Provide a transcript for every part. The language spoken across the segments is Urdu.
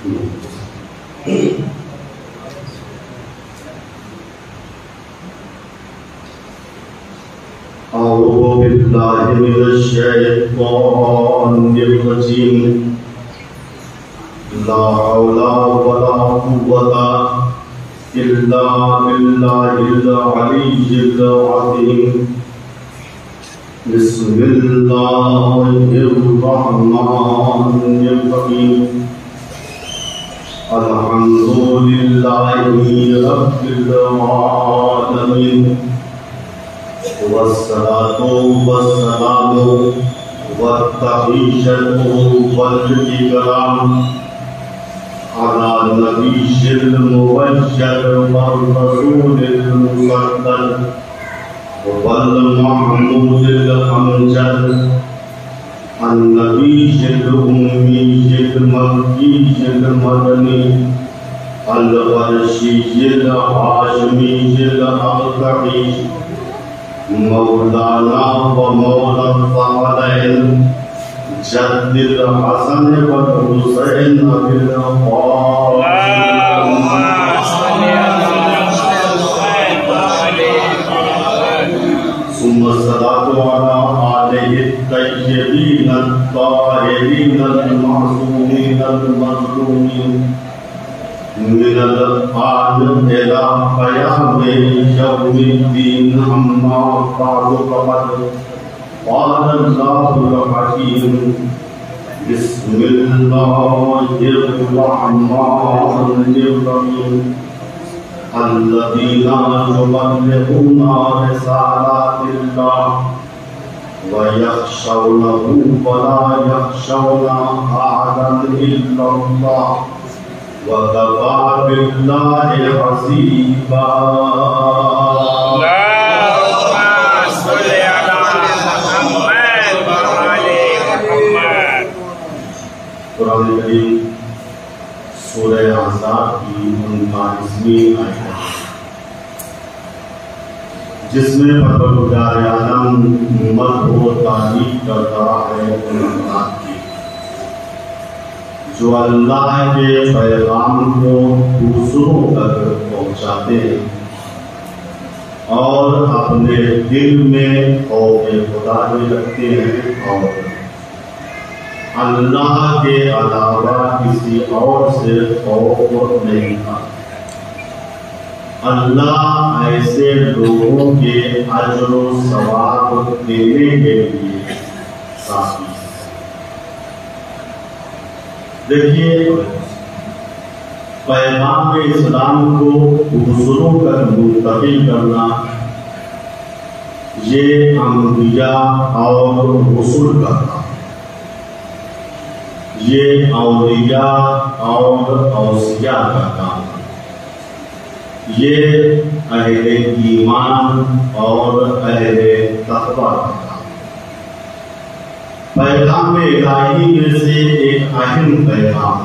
أعوذ بالله من الشيطان الرجيم لا حول ولا قوة إلا بالله العلي العظيم بسم الله الرحمن الرحيم الحمد لله رب العالمين والصلاة والسلام والتحية والإكرام على النبي المبشر والرسول المفضل والمحمود الأمجد النبي الأمي المكي المدني القرشي الهاشمي الأقطعي مولانا ومولا الثقلين جد الحسن والحسين ثم الصلاة على آله الطيبين الطاهرين المعصومين المظلومين من الآن إلى قيام يوم الدين أما بعد فقد قال الله الحكيم بسم الله الرحمن الرحيم الذين يبلغون رسالات الله ويخشونه ولا يخشون أحدا إلا الله وكفى بالله حسيبا. اللهم صل على محمد وعلى محمد. قرآن کریم سورہ احزاب کی 39ویں آیت جس میں پروردگار عالم مدح و تعریف کرتا ہے ان افراد کی جو اللہ کے پیغام کو دوسروں تک پہنچاتے ہیں اور اپنے دل میں خوف خدا بھی رکھتے ہیں اور اللہ کے علاوہ کسی اور سے خوف نہیں تھا. اللہ ایسے لوگوں کے اجر و ثواب دینے کے لیے ساتھی. دیکھیے پیغام اسلام کو دوسروں تک منتقل کرنا یہ انبیاء اور رسول کا کام، یہ اولیاء اور اوصیاء کا کام، یہ اہل ایمان اور اہل تقوی کا کام. پیغام الہی میں سے ایک اہم پیغام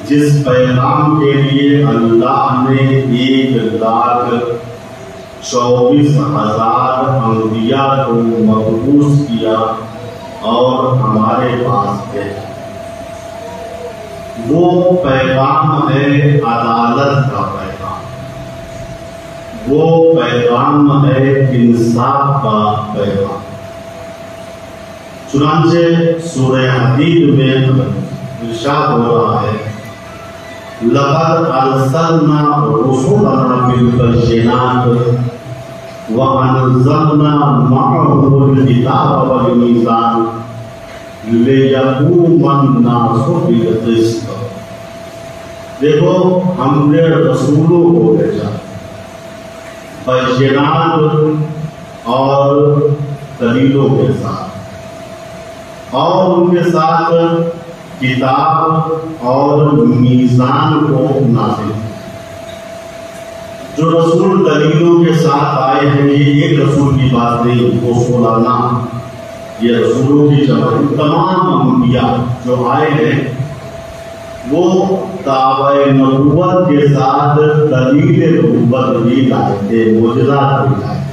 جس پیغام کے لیے اللہ نے 1,24,000 انبیاء کو مبعوث کیا اور ہمارے پاس ہے، وہ پیغام ہے عدالت کا پیغام، وہ پیغام ہے انصاف کا پیغام. چنانچہ سورہ حدید میں ارشاد ہو رہا ہے لَقَدْ أَرْسَلْنَا رُسُلَنَا بِالْبَيِّنَاتِ وَأَنزَلْنَا مَعَهُمُ الْكِتَابَ وَالْمِيزَانَ لِيَقُومَ النَّاسُ بِالْقِسْطِ. دیکھو ہم نے رسولوں کو بھیجا بینات اور دلیلوں کے ساتھ اور ان کے ساتھ کتاب اور میزان کو نازل. جو رسول دلیلوں کے ساتھ آئے ہیں یہ ایک رسول کی بات نہیں، وہ سولانہ یہ رسولوں کی جمع. تمام انبیاء جو آئے ہیں وہ دعوی نبوت کے ساتھ دلیل نبوت بھی لائے تھے، معجزات بھی لائے تھے،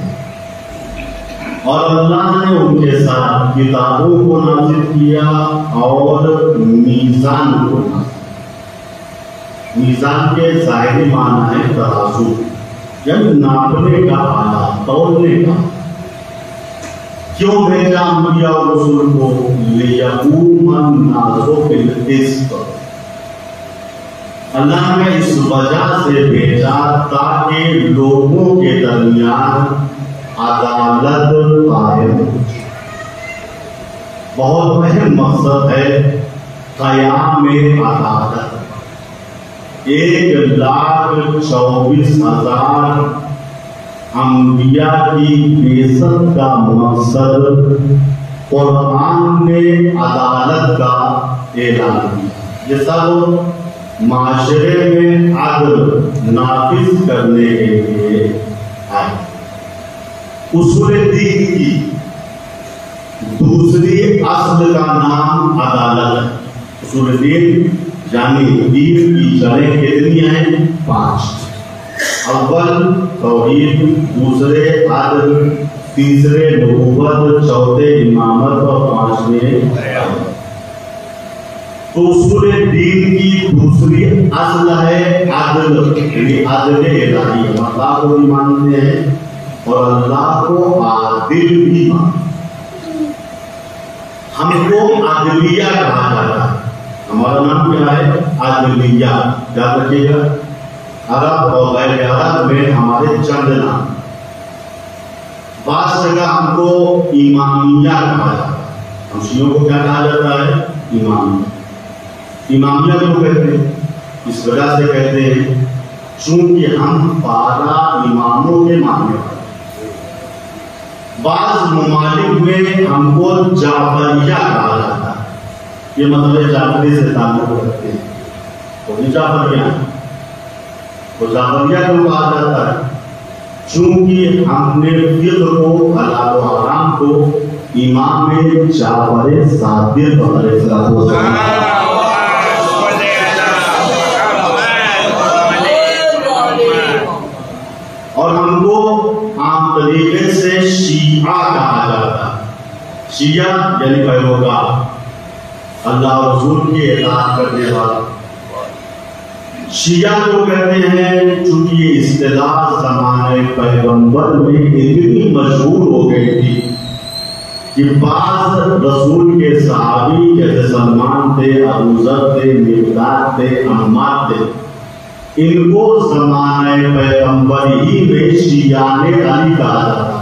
اور اللہ نے ان کے ساتھ کتابوں کو نازل کیا اور میزان کو نازل کیا. میزان کے ظاہری معنی ہے ترازو، یعنی ناپنے کا آلہ، تولنے کا۔ کیوں بھیجا انبیاء و رسول کو؟ لِيَقُومَ النَّاسُ بِالْقِسْطِ، اللہ نے اس وجہ سے بھیجا تاکہ لوگوں کے درمیان عدالت قائم ہو۔ بہت اہم مقصد ہے قیام میں عدالت۔ 1,24,000 انبیاء کی بعثت کا مقصد قرآن نے عدالت کا اعلان کیا۔ یہ سب معاشرے میں عدل نافذ کرنے کے لیے آئے۔ اصول دین کی دوسری اصل کا نام عدالت ہے۔ اصول دین یعنی دین کی جڑیں کتنی ہیں؟ 5۔ اول توحید، دوسرے عدل، تیسرے نبوت، چوتھے امامت اور 5ویں قیامت۔ تو اصول دین کی دوسری اصل ہے عدل، یعنی عدل الہی، اللہ کو بھی مانتے ہیں اور اللہ کو عادل بھی مانتے ہیں۔ ہم کو عدلیہ کہا جاتا ہے، ہمارا نام کیا ہے؟ عدلیہ۔ یاد رکھیے گا، عرب اور غیر عرب میں ہمارے چند نام۔ بعض جگہ ہم کو امامیہ کہا جاتا ہے، ہم شیعوں کو کیا کہا جاتا ہے؟ امامیہ۔ امامیہ کیوں کہتے ہیں؟ اس وجہ سے کہتے ہیں چونکہ ہم 12 اماموں کے ماننے والے۔ بعض ممالک میں ہم کو جعفریہ کہا جاتا ہے، یہ مطلب جعفری سے تعلق رکھتے ہیں، وہ بھی جعفریہ ہیں۔ تو جعفریہ کیوں کہا جاتا ہے؟ چونکہ ہم نے فقہ کو، حلال و حرام کو امام جعفر صادق علیہ السلام اور ہم کو عام طریقے سے شیعہ کہا جاتا ہے۔ شیعہ یعنی پیروکار، اللہ اور رسول کی اطاعت کرنے والا۔ شیعہ کو کہتے ہیں چونکہ یہ اصطلاح زمانے پیغمبر میں اتنی مشہور ہو گئی تھی کہ بعض رسول کے صحابی جیسے سلمان تھے، ابو ذر تھے، مقداد تھے، عمار تھے، ان کو زمانہ پیغمبر ہی میں شیعہ نے علی کہا جاتا ہے۔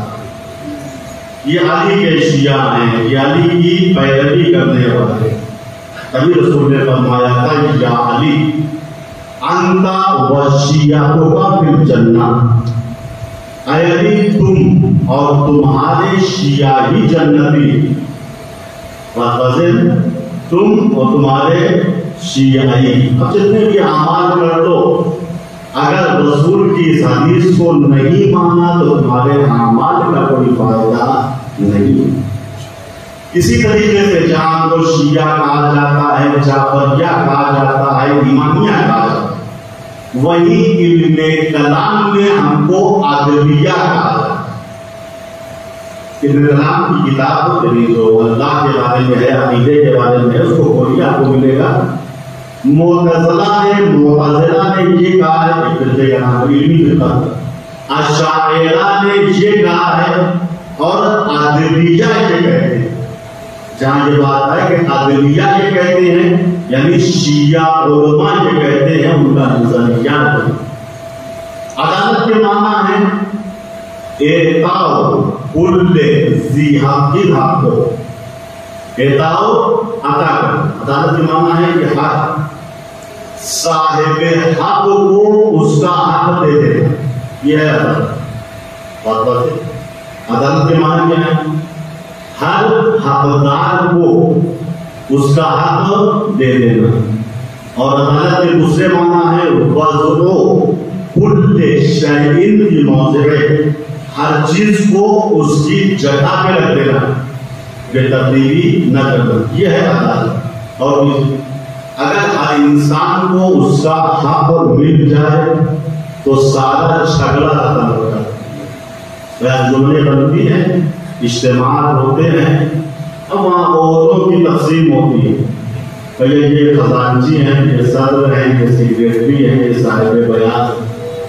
یہ علی کے شیعہ ہیں، یہ علی کی پیروی کرنے والے۔ تبھی رسول نے فرمایا تھا یا علی انت و شیعتک فی الجنہ، اے علی تم اور تمہارے شیعہ ہی جنتی، وَفَزِلْ تم اور تمہارے شیعی۔ اب جتنے بھی اعمال کر دو، اگر رسول کی اس حدیث کو نہیں مانا تو تمہارے اعمال کا کوئی فائدہ نہیں۔ اسی طریقے سے جہاں کو شیعہ کہا جاتا ہے، جعفریہ کہا جاتا ہے، امامیہ کہا جاتا ہے، وہی علم کلام میں ہم کو عدلیہ کہا جاتا ہے۔ علم کلام کی کتاب جو اللہ کے بارے میں ہے، عقیدے کے بارے میں ہے، اس کو کھولیے آپ کو ملے گا۔ معتزلہ نے یہ کہا ہے، ایک درجے کا نام علمی فرقہ، اشاعرہ نے یہ کہا ہے اور عدلیہ یہ کہتے ہیں۔ جہاں یہ بات ہے کہ عدلیہ یہ کہتے ہیں یعنی شیعہ علماء یہ کہتے ہیں، ان کا نظریہ ہے۔ عدالت کے معنی ہے اعطاء کل ذی حق حق، اعطاء عطا کرنا۔ عدالت کے معنی ہے کہ حق صاحب حق کو اس کا حق دے دینا، یہ ہے عدالت۔ بات بات ہے، عدالت کے معنی کیا ہے؟ ہر حقدار کو اس کا حق دے دینا۔ اور عدالت کے دوسرے معنی ہے وضع کل شیء فی موضعہ، ہر چیز کو اس کی جگہ پہ رکھ دینا، بے ترتیبی نہ کرنا، یہ ہے عدالت۔ اور اگر ہر انسان کو اس کا حق مل جائے تو سارا جھگڑا ختم ہو جاتا ہے۔ جملے بنتی ہیں، اجتماعات ہوتے ہیں، اب وہاں عورتوں کی تقسیم ہوتی ہے، یہ خزانچی ہیں، یہ صدر ہیں، یہ سیکریٹری ہیں، یہ صاحب بیان،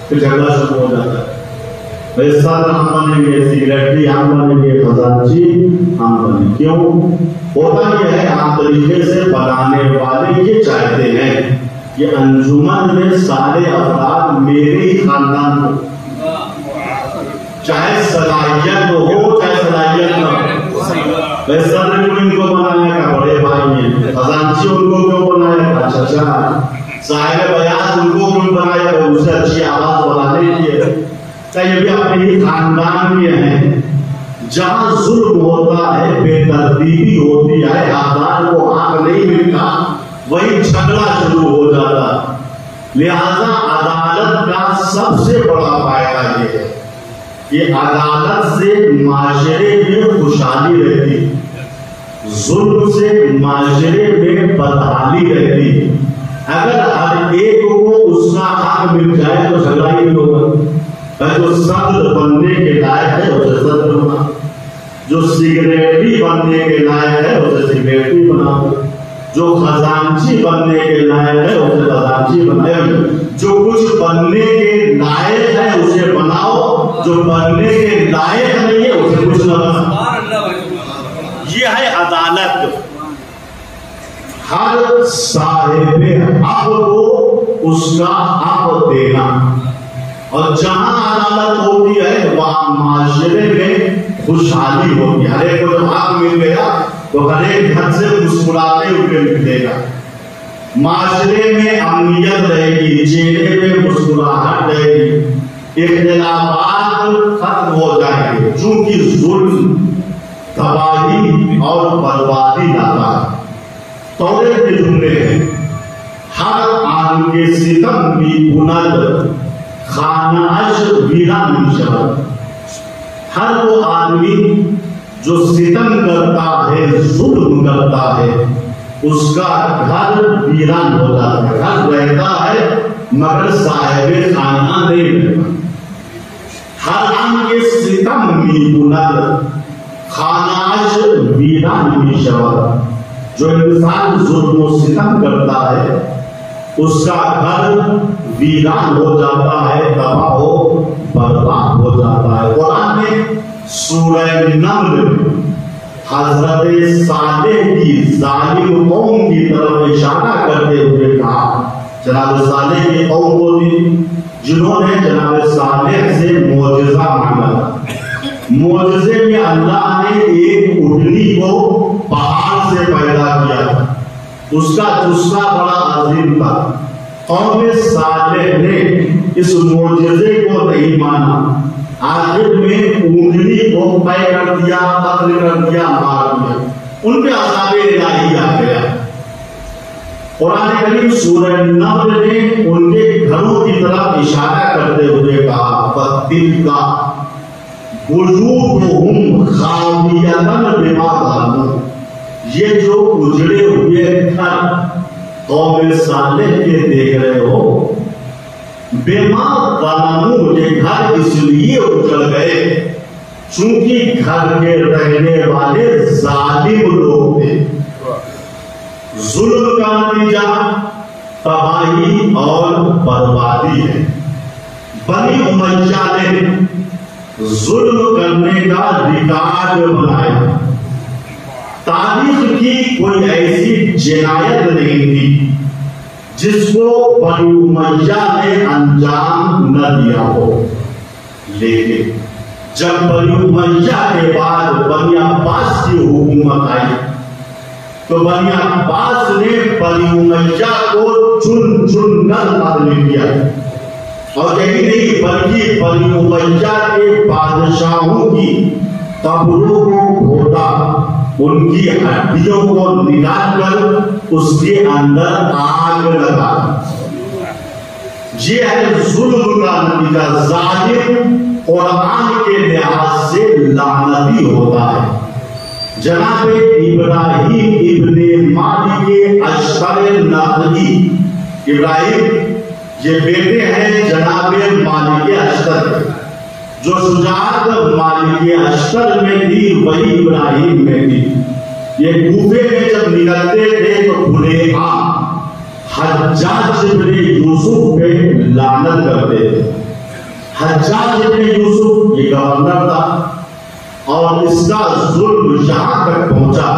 پھر جھگڑا شروع ہو جاتا ہے۔ صدر ہم بنیں گے، سیکریٹری ہم بنیں گے، خزانچی ہم بنیں گے۔ کیوں؟ ہوتا یہ ہے عام طریقے سے بنانے والے یہ چاہتے ہیں کہ انجمن میں سارے افراد میرے ہی خاندان کو، چاہے صلاحیت ہو چاہے صلاحیت نہ ہو۔ صدر کو ان کو بنایا کا بڑے بھائی ہیں، خزانچی ان کو کیوں بنایا کا چچا، صاحب بیان ان کو کیوں بنایا کا اسے اچھی آواز بنانے کی ہے، کہ یہ بھی اپنے ہی خاندان کے ہیں۔ جہاں ظلم ہوتا ہے، بے ترتیبی ہوتی ہے، آزاد کو حق نہیں ملتا، وہی جھگڑا شروع ہو جاتا۔ لہذا عدالت کا سب سے بڑا فائدہ یہ ہے کہ عدالت سے معاشرے میں خوشحالی رہتی، ظلم سے معاشرے میں بدحالی رہتی۔ اگر ہر ایک کو اس کا حق مل جائے تو جھگڑا ہی نہیں ہوگا۔ جو صدر بننے کے لائق ہے اسے صدر بنا، جو سیکریٹری بننے کے لائق ہے اسے سیکریٹری بنا، جو خزانچی بننے کے لائق ہے اسے خزانچی بناؤ، جو کچھ بننے کے لائق ہے اسے بناؤ، جو بننے کے لائق نہیں ہے اسے کچھ نہ بناؤ۔ یہ ہے عدالت۔ ہر صاحب حق کو اس کا حق دینا، اور جہاں عدالت ہوتی ہے وہاں معاشرے میں خوشحالی ہوتی ہے۔ ہر ایک کو جب حق مل گیا تو ہر ایک گھر سے مسکراتے ہوئے نکلے گا، معاشرے میں امنیت رہے گی، چہرے پہ مسکراہٹ رہے گی، اختلافات ختم ہو جائیں گے، چونکہ ظلم تباہی اور بربادی لاتا ہے۔ توریت کے جملے ہیں، ہر آن کے ستم کی بنیاد خانعش ویران میشود۔ ہر وہ آدمی جو ستم کرتا ہے، ظلم کرتا ہے، اس کا گھر ویران ہو جاتا ہے۔ گھر رہتا ہے مگر صاحب خانہ نہیں رہتا۔ ہر آن کے ستم کی بنیاد خانعش ویران میشود۔ جو انسان ظلم و ستم کرتا ہے اس کا گھر ویران ہو جاتا ہے، تباہ و برباد ہو جاتا ہے۔ قرآن نے سورہ نمل حضرت صالح کی ظالم قوم کی طرف اشارہ کرتے ہوئے کہا، جناب صالح کی قوم کو تھی جنہوں نے جناب صالح سے معجزہ مانگا۔ معجزے میں اللہ نے ایک اٹھنی کو پہاڑ سے پیدا کیا، اس کا جسہ بڑا عظیم تھا۔ قوم صالح نے اس معجزے کو نہیں مانا، آخر میں اونٹنی کو قے کر دیا، قتل کر دیا، مار دیا، ان پہ عذاب الہی آ گیا۔ قرآن کریم سورہ نمل نے ان کے گھروں کی طرف اشارہ کرتے ہوئے کہا، فَتِلْكَ وُجُوهُمْ خَاوِيَةً بِمَا ظَلَمُوا۔ یہ جو اجڑے ہوئے گھر قوم صالح کے دیکھ رہے ہو، بِمَا ظَلَمُوا، یہ گھر اس لیے اجڑ گئے چونکہ گھر کے رہنے والے ظالم لوگ تھے۔ ظلم کا نتیجہ تباہی اور بربادی ہے۔ بنی امیہ نے ظلم کرنے کا ریکارڈ بنایا، تاریخ کی کوئی ایسی جنایت نہیں تھی جس کو بنی امیہ نے انجام نہ دیا ہو، لیکن جب بنی امیہ کے بعد بنی عباس کی حکومت آئی تو بنی عباس نے بنی امیہ کو چن چن کر قتل کیا، اور یہی نہیں بلکہ بنی امیہ کے بادشاہوں کی قبروں کو کھودا، ان کی ہڈیوں کو نکال کر اس کے اندر آگ لگا۔ یہ ہے ظلم کا نتیجہ۔ ظالم قرآن کے لحاظ سے لعنتی ہوتا ہے۔ جناب ابراہیم ابن مالک اشتر نقدی، ابراہیم یہ بیٹے ہیں جناب مالک اشتر، جو شجاعت مالک اشتر میں تھی وہی ابراہیم میں تھی۔ یہ کوفے میں جب نکلتے تھے تو کھلے عام حجاج ابن یوسف پہ لعنت کرتے تھے. حجاج ابن یوسف یہ گورنر تھا اور اس کا ظلم یہاں تک پہنچا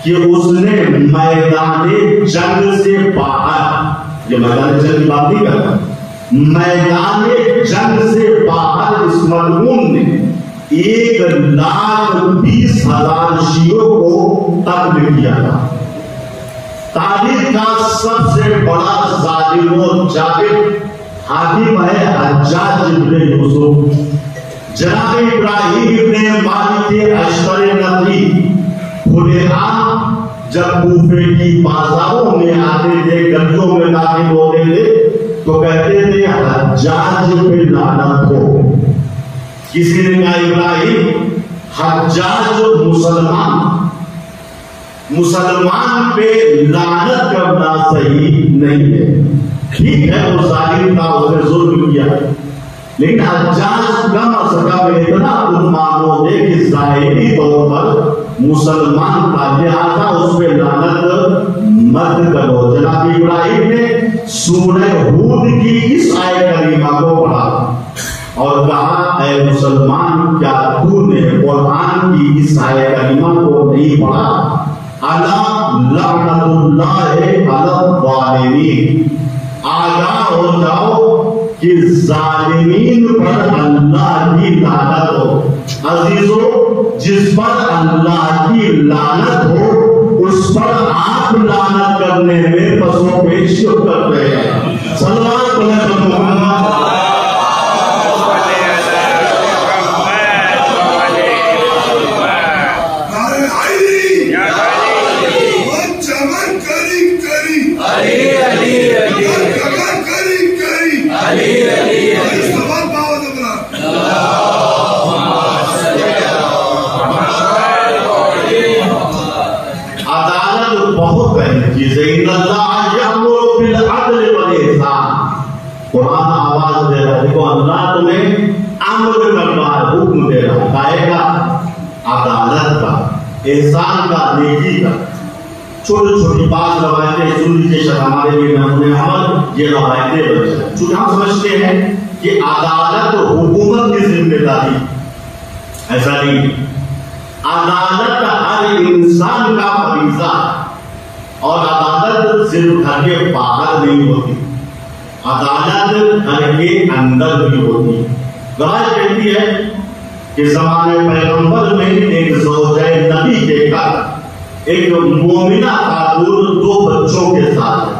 کہ اس نے میدان جنگ سے باہر، یہ میدان جنگ کی بات نہیں کرتا، میدان جنگ سے باہر اس ملعون نے 1,20,000 شیعوں کو قتل کیا تھا. تاریخ کا سب سے بڑا ظالم و جابر حاکم ہے حجاج ابن یوسف. جناب ابراہیم ابن مالک اشتر نقی کھلے عام جب کوفے کی بازاروں میں آتے تھے، گلیوں میں داخل ہوتے تھے تو کہتے تھے حجاج پہ لعنت ہو. کسی نے کہا ابراہیم حجاج مسلمان پہ لعنت کرنا صحیح نہیں ہے. ٹھیک ہے وہ ظالم تھا، اس نے ظلم کیا، لیکن حجاج کا مسئلہ میں اتنا تم مانو گے کہ ظاہری طور پر مسلمان تھا، لہذا اس پہ لعنت مت کرو. جناب ابراہیم نے سورہ ہود کی اس آیت کریمہ کو پڑھا اور کہا اے مسلمان کیا تو نے قرآن کی اس آیت کریمہ کو نہیں پڑھا؟ الا لعنت اللہ علی الظالمین. آگاہ ہو جاؤ کہ ظالمین پر اللہ کی لعنت ہو. عزیزو جس پر اللہ کی لعنت ہو اس پر آپ لعنت کرنے میں پسو پیش کرتے ہیں. صلوات علیہ محمد. قرآن آواز دے رہا ہے، دیکھو اللہ تمہیں امر کر رہا ہے، حکم دے رہا ہے، کہے گا عدالت کا، احسان کا، نیکی کا. چھوٹی چھوٹی بات روایتیں سن لیجیے، شاید ہمارے لیے نمونہ عمل یہ روایتیں بن جائیں. چونکہ ہم سمجھتے ہیں کہ عدالت حکومت کی ذمہ داری، ایسا نہیں. عدالت ہر انسان کا فریضہ اور عدالت صرف گھر کے باہر نہیں ہوتی، عدالت گھر کے اندر بھی ہوتی ہے. روایت کہتی ہے کہ زمانے پیغمبر میں ایک زوجہ نبی کے گھر ایک مومنہ خاتون 2 بچوں کے ساتھ ہے.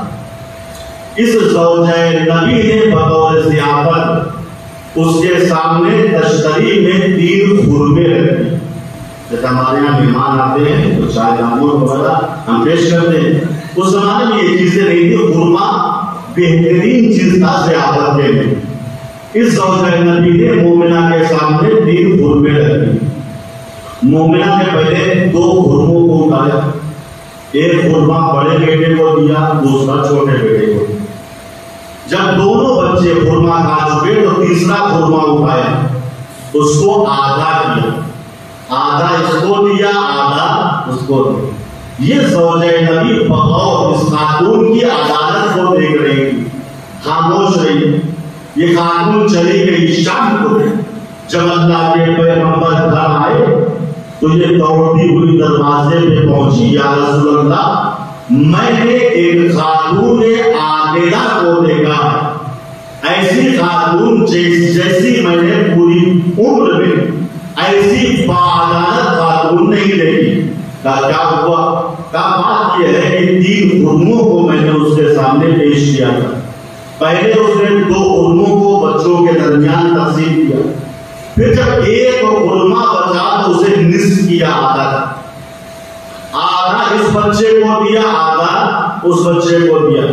اس زوجہ نبی نے بطور ضیافت اس کے سامنے تشتری میں 3 خرمے رکھی. جیسے ہمارے یہاں مہمان آتے ہیں تو چائے جامور وغیرہ ہم پیش کرتے ہیں. اس زمانے میں یہ چیزیں نہیں تھی. خرما بہترین چیز تھا ضیافت کے لیے. اس زوجہ نبی نے مومنہ کے سامنے 3 خرمے رکھی. مومنہ نے پہلے 2 خرموں کو اٹھایا، ایک خرما بڑے بیٹے کو دیا، دوسرا چھوٹے بیٹے کو. جب دونوں بچے خرما کھا چکے تو تیسرا خرما اٹھایا، اس کو آدھا کیا، آدھا اس کو دیا، آدھا اس کو دیا. یہ زوجہ نبی بغور اس خاتون کی عدالت کو دیکھ رہی تھی، خاموش رہی. یہ خاتون چلی گئی شام کو. جب اللہ کے پیغمبر گھر آئے تو یہ دوڑتی ہوئی دروازے پہ پہنچی، یا رسول اللہ میں نے ایک خاتون عادلہ کو دیکھا، ایسی خاتون جیسی میں نے پوری عمر میں ایسی باعدالت خاتون نہیں دیکھی. کیا ہوا؟ بات یہ ہے کہ 3 خرموں کو میں نے اس کے سامنے پیش کیا تھا. پہلے اس نے 2 خرموں کو بچوں کے درمیان تقسیم کیا، پھر جب ایک خرما بچا تو اسے نصف کیا، آدھا اس بچے کو دیا، آدھا اس بچے کو دیا.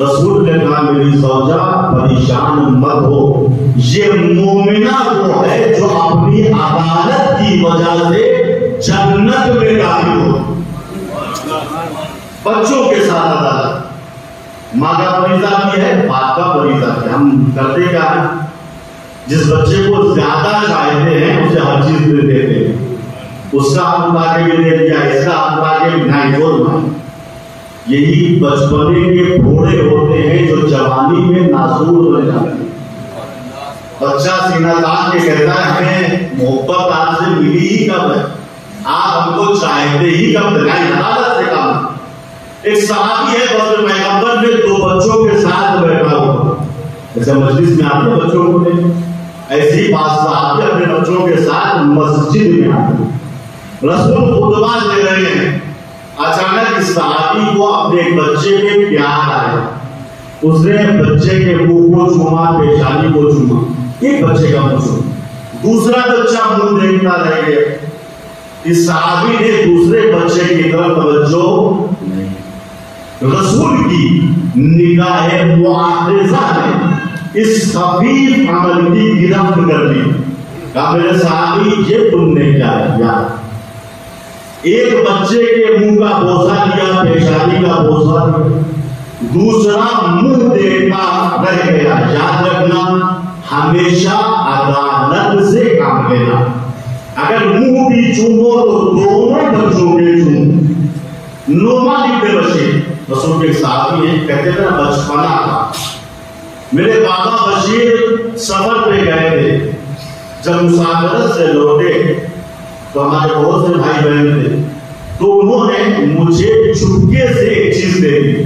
رسول نے کہا میری زوجہ پریشان مت ہو، یہ مومنہ وہ ہے جو اپنی عدالت کی وجہ سے جنت میں داخل ہو. بچوں کے ساتھ عدالت، ماں کا فریضہ بھی ہے، باپ کا فریضہ بھی. ہم کرتے کیا ہے؟ جس بچے کو زیادہ چاہتے ہیں اسے ہر چیز دے دیتے ہیں. اس کا ہاتھ اٹھا کے بھی دے دیا، اس کا ہاتھ اٹھا کے بھی نہیں بولنا۔ یہی بچپنے کے پھوڑے ہوتے ہیں جو جوانی میں نازور بن جاتے ہیں۔ بچہ سینہ تان کے کہتا ہے ہمیں محبت آپ سے ملی ہی کب ہے، آپ ہم کو چاہتے ہی کب تھے، عدالت سے کام۔ ایک صحابی ہے بدر پیغمبر میں 2 بچوں کے ساتھ بیٹھا ہوا، جیسے مجلس میں آتے بچوں کو لے، ایسے ہی پاس صحابی اپنے بچوں کے ساتھ مسجد میں آتے، رسول خطبہ دے رہے ہیں، اچانک اس صحابی کو اپنے ایک بچے کے پیار آیا، اس نے بچے کے منہ کو چوما، پیشانی کو چوما، ایک بچے کا منہ چوما، دوسرا بچہ منہ دیکھتا رہ گیا، اس صحابی نے دوسرے بچے کی طرف توجہ نہیں، رسول کی نگاہ معاخذہ نے اس خفیف عمل کی گرفت کر لی، کہا میرے صحابی یہ تم نے کیا کیا؟ ایک بچے کے منہ کا بوسہ لیا، پیشانی کا بوسہ لیا، دوسرا منہ دیکھتا رہ گیا۔ یاد رکھنا ہمیشہ عدالت سے کام لینا، اگر منہ بھی چومو تو دونوں بچوں کے چومو۔ نعمان ابن بشیر رسول کے صحابی ہیں، کہتے تھے بچپنا تھا، میرے بابا بشیر سفر پہ گئے تھے، جب مسافرت سے لوٹے تو ہمارے بہت سے بھائی بہن تھے، تو انہوں نے مجھے چپکے سے ایک چیز دے دی،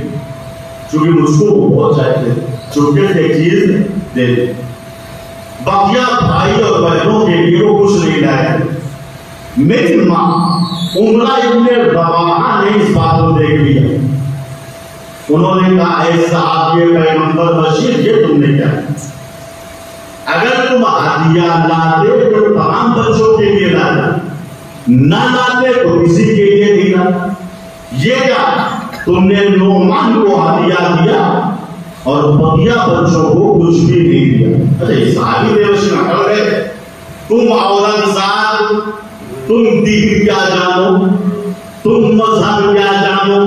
چونکہ مجھ کو بہت چاہتے تھے، چپکے سے ایک چیز دے دی۔ بقیہ بھائی اور بہنوں کے لیے وہ کچھ نہیں لائے۔ میری ماں عمرہ ابن رواحہ نے اس بات کو دیکھ لیا، انہوں نے کہا اے صحابی پیغمبر بشیر یہ تم نے کیا؟ اگر تم ہدیہ لاتے تو تمام بچوں کے لیے لاتے، نہ لاتے تو کسی کے لیے نہیں لاتے۔ یہ کیا تم نے نعمان کو ہدیہ دیا اور بقیہ بچوں کو کچھ بھی نہیں دیا؟ اچھا یہ صحابی دیوشی نکل گئے، تم عورت ذات، تم دین کیا جانو، تم مذہب کیا جانو،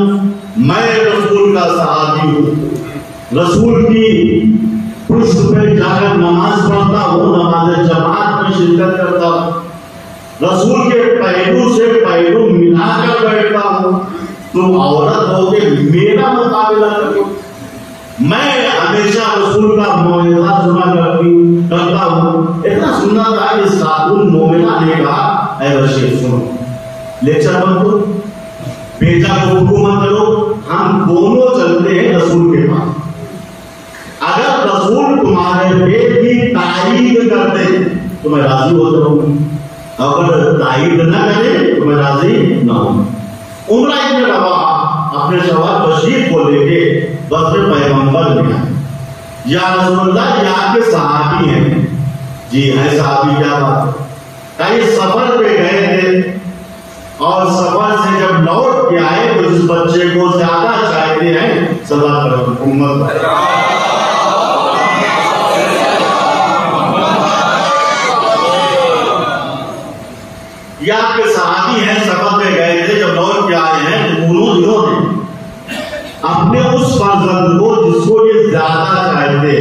میں رسول کا صحابی ہوں، رسول کی پشت پہ جا کر نماز پڑھتا ہوں، نماز جماعت میں شرکت کرتا ہوں، رسول کے پہلو سے پہلو ملا کر بیٹھتا ہوں، تم عورت ہو کے میرا مقابلہ کرو؟ میں ہمیشہ رسول کا موعظہ سنا کرتا ہوں۔ اتنا سننا تھا کہ صابون مومنہ نے کہا اے بشیر سنو، لیکچر بند کرو، بیٹا کو حکومت کرو، ہم دونوں چلتے ہیں رسول کے پاس، اگر رسول تمہارے پیٹ کی تائید کرتے تو میں راضی ہوتا ہوں، اگر تائید نہ کرے تو میں راضی نہ ہوں۔ عمرہ ابن رواحہ اپنے شوہر بشیر کو لے کے بدر پیغمبر میں آئے، یا رسول اللہ یہ آپ کے صحابی ہیں؟ جی ہے صحابی، کیا بات؟ کئی سفر پہ گئے تھے اور سفر سے جب لوٹ کے آئے تو اس بچے کو زیادہ چاہتے ہیں، صدا کرو امت یہ آپ کے صحابی ہیں، سفر پہ گئے تھے، جب لوٹ کے آئے ہیں تو انہوں نے اپنے اس فرزند کو جس کو یہ زیادہ چاہتے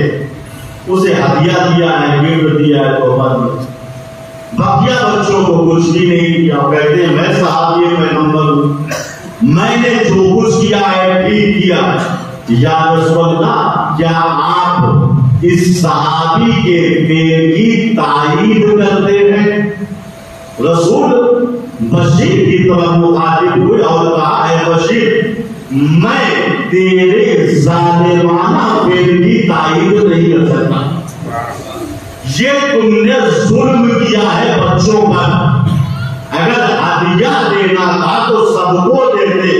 اسے ہدیہ دیا ہے، گفٹ دیا ہے، تحفہ دیا۔ بقیہ بچوں کو کچھ بھی نہیں کیا، کہتے ہیں میں صحابی پیغمبر ہوں، میں نے جو کچھ کیا ہے ٹھیک کیا۔ یا رسول اللہ کیا آپ اس صحابی کے پیر کی تائید کرتے ہیں؟ رسول بشیر کی طرف مخاطب ہوئے اور کہا اے بشیر میں تیرے ظالمانہ پیر کی تائید نہیں کر سکتا، یہ تم نے ظلم کیا ہے بچوں پر، اگر ہدیہ دینا تھا تو سب کو دیتے،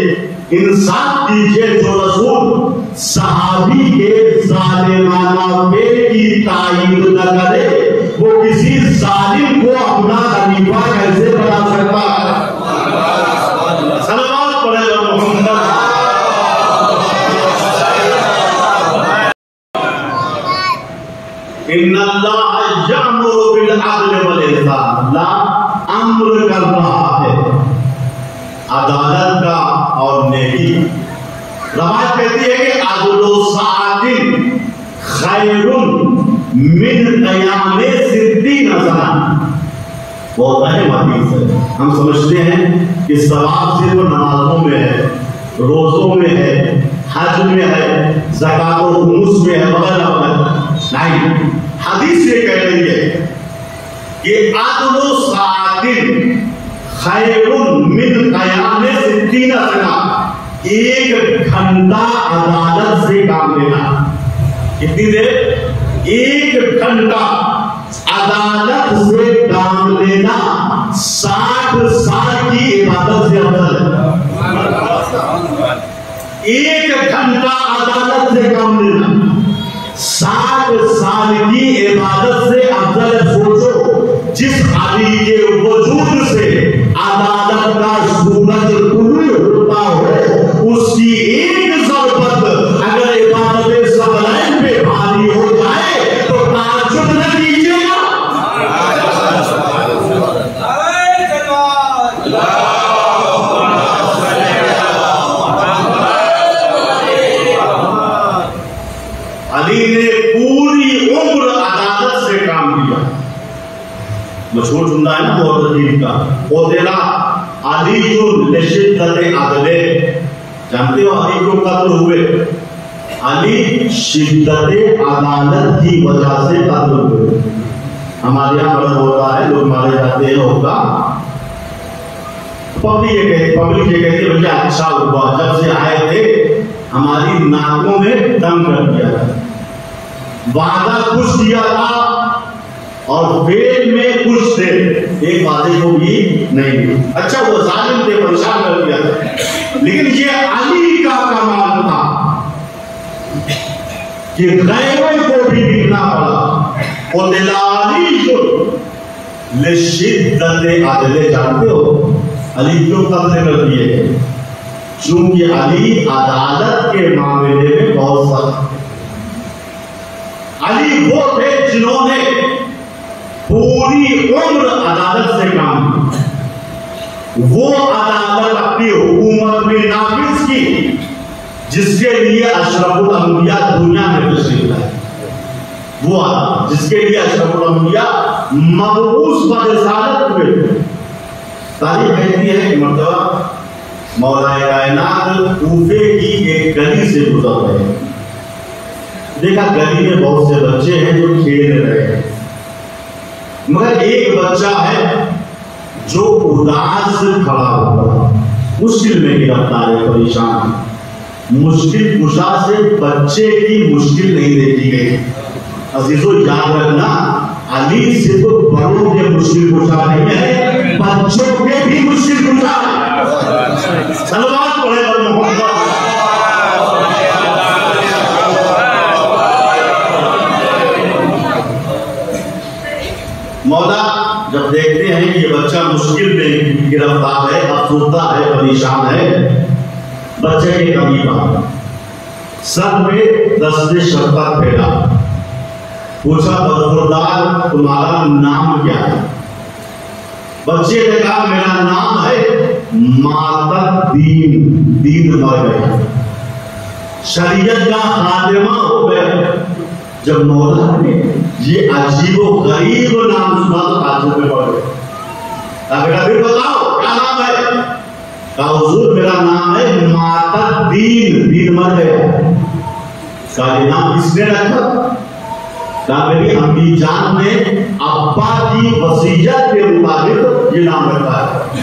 انصاف دیجئے جو رسول صحابی کے ظالمانہ پیر کی تائید نہ کرے وہ کسی ظالم کو اپنا خلیفہ کیسے بنا سکتا ہے؟ صلوات پڑھے گا محمد۔ ان اللہ یامر بالعدل والاحسان، اللہ امر کر رہا ہے عدالت کا اور نیکی کا۔ روایت کہتی ہے کہ عدل ساعت خیر من قیام 60 سنہ، بہت اہم حدیث ہے. ہم سمجھتے ہیں کہ ثواب صرف نمازوں میں ہے، روزوں میں ہے، حج میں ہے، زکات و خمس میں ہے، وغیرہ وغیرہ. نہیں، حدیث یہ کہہ رہی ہے کہ عدل ساعتن خیر من قیام 60 سنہ. 1 گھنٹہ عدالت سے کام لینا. کتنی دیر؟ 1 گھنٹہ عدالت سے کام لینا 60 سال کی عبادت سے افضل ہے. 1 گھنٹہ عدالت سے کام لینا 60 سال کی عبادت سے افضل ہے. سوچو، جس علی کے وجود سے عدالت کا سورج طلوع ہوتا ہو، اس کی ایک ضربت اگر عبادت سبلائن پہ بھاری ہو جائے تو تعجب نہ کیجیے گا. علی نے پوری عمر عدالت سے کام لیا. مشہور جملہ ہے نا بہت عجیب کا، قتل علی لشدت عدلہ. جانتے ہو علی کیوں قتل ہوئے؟ علی شدت عدالت کی وجہ سے قتل ہوئے. ہمارے یہاں مرد ہوتا ہے، لوگ مارے جاتے ہیں، ہوگا پبلک یہ کہتی ہے بھیا اچھا ہوا جب سے آئے تھے ہماری ناکوں میں دم کر دیا تھا، وعدہ کچھ دیا تھا اور فیل میں کچھ تھے، ایک وعدے کو بھی نہیں. اچھا وہ ظالم تھے، پریشان کر دیا تھا، لیکن یہ علی کا کمال تھا کہ غیروں کو بھی بکنا پڑا. قتل علی لشدت عدلہ. جانتے ہو علی کیوں قتل کر دیے؟ چونکہ علی عدالت کے معاملے میں بہت سخت. علی وہ تھے جنہوں نے پوری عمر عدالت سے کام کیا. وہ عدالت اپنی حکومت میں نافذ کی جس کے لیے اشرف الانبیاء دنیا میں تشریف لائے. وہ جس کے لیے اشرف الانبیاء مبعوث برسالت ہوئے. تاریخ کہتی ہے کہ مرتبہ مولا کائنات کوفے کی ایک گلی سے گزر رہے ہیں. دیکھا گلی میں بہت سے بچے ہیں جو کھیل رہے ہیں، مگر ایک بچہ ہے جو اداس کھڑا ہوا، مشکل میں گرفتار ہے، پریشان. مشکل کشا سے بچے کی مشکل نہیں دیکھی گئی. عزیزو یاد رکھنا، علی سے تو بڑوں کے مشکل کشا نہیں ہے، بچوں کے بھی مشکل کشا ہے. صلوات پڑھے اور محمد. مولا جب دیکھتے ہیں کہ یہ بچہ مشکل میں گرفتار ہے، افسردہ ہے، پریشان ہے، بچے کے قریب آیا، سر پہ دست شفقت پھیلا، پوچھا برخوردار تمہارا نام کیا ہے؟ بچے نے کہا میرا نام ہے ماتت دین. دین مر گیا، شریعت کا خاتمہ ہو گیا. جب مولا نے یہ عجیب و غریب نام سنا تو تعجب میں پڑ گئے. بیٹا پھر بتاؤ کیا نام ہے؟ کہا حضور میرا نام ہے ماتت دین. دین مر گیا. کہا یہ نام کس نے رکھا؟ کہا میری امی جان نے ابا کی وصیت کے مطابق یہ نام رکھا ہے.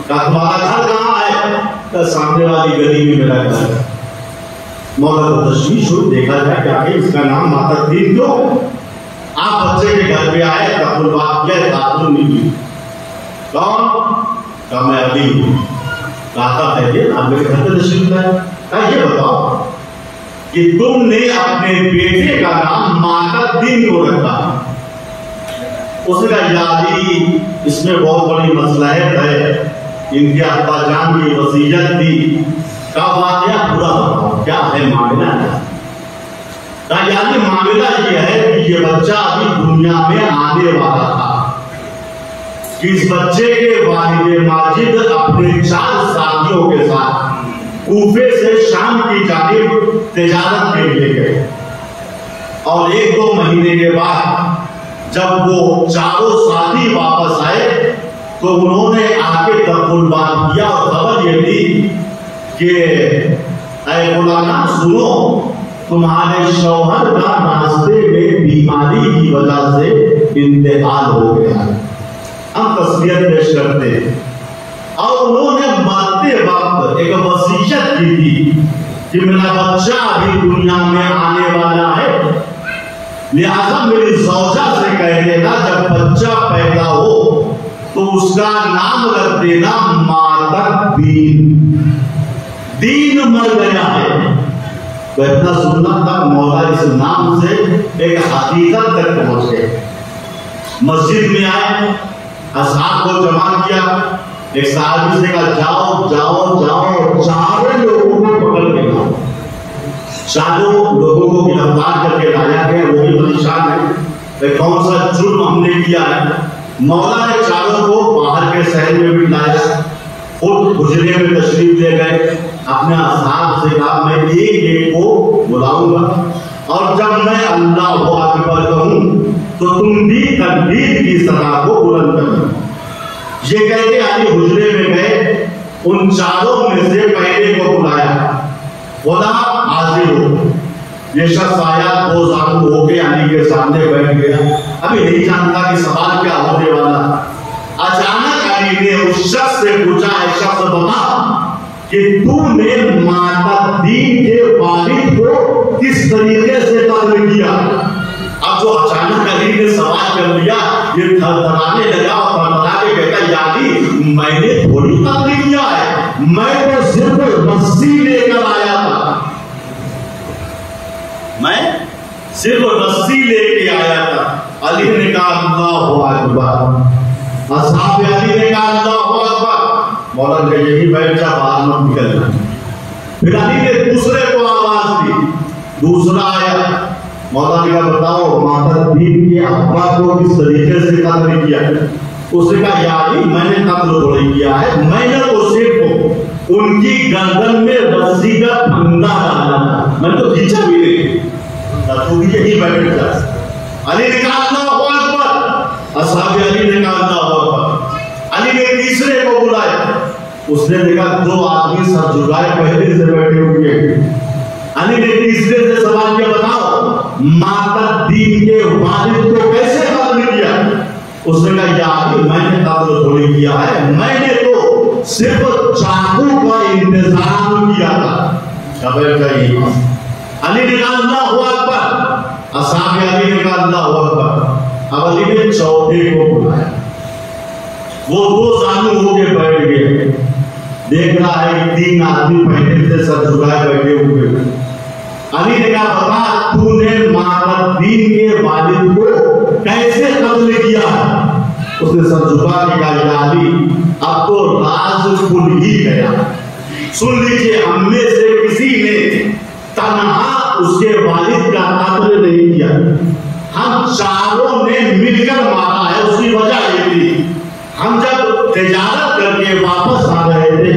کہا تمہارا گھر کہاں ہے؟ کہا سامنے والی گلی میں میرا گھر ہے. مولا کو تشویش ہوئی، دیکھا جائے کہ آگے اس کا نام ماتت دین کیوں؟ آپ بچے کے گھر پہ آئے، قتل بات کیا، قاتل نہیں کی. کون؟ کہا میں علی ہوں. کہا ہے یہ آپ میرے گھر پہ تشریف لائے. کہا یہ بتاؤ کہ تم نے اپنے بیٹے کا نام ماتت دین کو رکھا. اس نے کہا یا علی اس میں بہت بڑی مصلحت ہے، ان کے ابا جان کی وصیت تھی. کا واقعہ پورا بتاؤ کیا ہے معاملہ. کہا یعنی معاملہ یہ ہے کہ یہ بچہ ابھی دنیا میں آنے والا تھا کہ اس بچے کے والد ماجد اپنے 4 ساتھیوں کے ساتھ کوفے سے شام کی جانب تجارت کے لیے گئے، اور 1-2 مہینے کے بعد جب وہ چاروں ساتھی واپس آئے تو انہوں نے آگے تقبل بات کیا اور خبر یہ تھی کہ اے مولانا سنو، تمہارے شوہر کا راستے میں بیماری کی وجہ سے انتقال ہو گیا، ہم تصویر پیش کرتے ہیں۔ اور انہوں نے مرتے وقت ایک وصیت کی تھی کہ میرا بچہ ابھی دنیا میں آنے والا ہے، لہذا میری زوجہ سے کہہ دینا جب بچہ پیدا ہو تو اس کا نام رکھ دینا ماتت دین، دین مر گیا ہے۔ تو اتنا سننا تک مولا اس نام سے ایک حقیقت تک پہنچ گئے۔ مسجد میں آئے، اصحاب کو جمع کیا، ایک صحابی سے کہا جاؤ جاؤ جاؤ، چاروں لوگوں کو پکڑ کے لاؤ۔ چاروں لوگوں کو گرفتار کر کے لایا گیا، وہ بھی پریشان ہے کہ کون سا جرم ہم نے کیا ہے۔ مولا نے چاروں کو باہر کے شہر میں بھی لایا، خود حجرے میں تشریف لے گئے، اپنے اصحاب سے کہا میں ایک ایک کو بلاؤں گا اور جب میں اللہ اکبر کہوں تو تم بھی تکبیر کی صدا کو بلند کرنا۔ یہ کہتے علی حجرے میں گئے، ان چاروں میں سے پہلے کو بلایا، خدا حاضر ہو۔ یہ شخص آیا، دو زانو ہو کے علی کے سامنے بیٹھ گیا، ابھی نہیں جانتا کہ سوال کیا ہونے والا۔ اچانک علی نے اس شخص سے پوچھا، اے شخص بتا کہ تو نے ماتت دین کے والد کو کس طریقے سے قتل کیا؟ اب جو اچانک علی نے سوال کر لیا، یہ تھرتھرانے لگا اور تھرتھرا کے کہتا یا علی میں نے تھوڑی قتل کیا ہے، میں تو صرف رسی لے کر آیا تھا، میں صرف رسی لے کے آیا تھا۔ علی نے کہا اللہ اکبر، اصحاب علی نے کہا اللہ اکبر۔ مولا نے یہی بیٹھ جا، باہر مت نکلنا۔ پھر علی نے دوسرے کو آواز دی، دوسرا آیا، مولا نے کہا بتاؤ ماتت دین کے ابا کو کس طریقے سے قتل کیا؟ اس نے کہا یا علی میں نے قتل تھوڑی کیا ہے، میں نے تو صرف ان کی گردن میں رسی کا پھندا ڈالا تھا، میں تو کھینچا بھی نہیں۔ تو یہی بیٹھ جا۔ علی نے کہا اللہ اکبر، اصحاب علی نے کہا اللہ اکبر۔ علی نے تیسرے کو بلایا، اس نے دیکھا دو آدمی سر جھکائے پہلے سے بیٹھے ہوئے ہیں۔ علی نے تیسرے سے سوال کیا بتاؤ ماتت دین کے والد کو کیسے قتل کیا؟ اس نے کہا یا علی میں نے قتل تھوڑی کیا ہے، میں نے تو صرف چاقو کا انتظام کیا تھا۔ خبر کہی علی نے کہا اللہ اکبر، اصحاب علی نے کہا اللہ اکبر۔ اب علی نے چوتھے کو بلایا، وہ دو زانو ہو کے بیٹھ گئے، دیکھ رہا ہے کہ تین آدمی پہلے سے سر جھکائے بیٹھے ہوئے۔ علی نے کہا بتا تو نے ماتت دین کے والد کو کیسے قتل کیا؟ اس نے سر جھکا کے کہا یا علی اب تو راز کھل ہی گیا، سن لیجیے ہم میں سے کسی نے تنہا اس کے والد کا قتل نہیں کیا، ہم چاروں نے مل کر مارا ہے۔ اس کی وجہ یہ تھی ہم جب تجارت کر کے واپس آ رہے تھے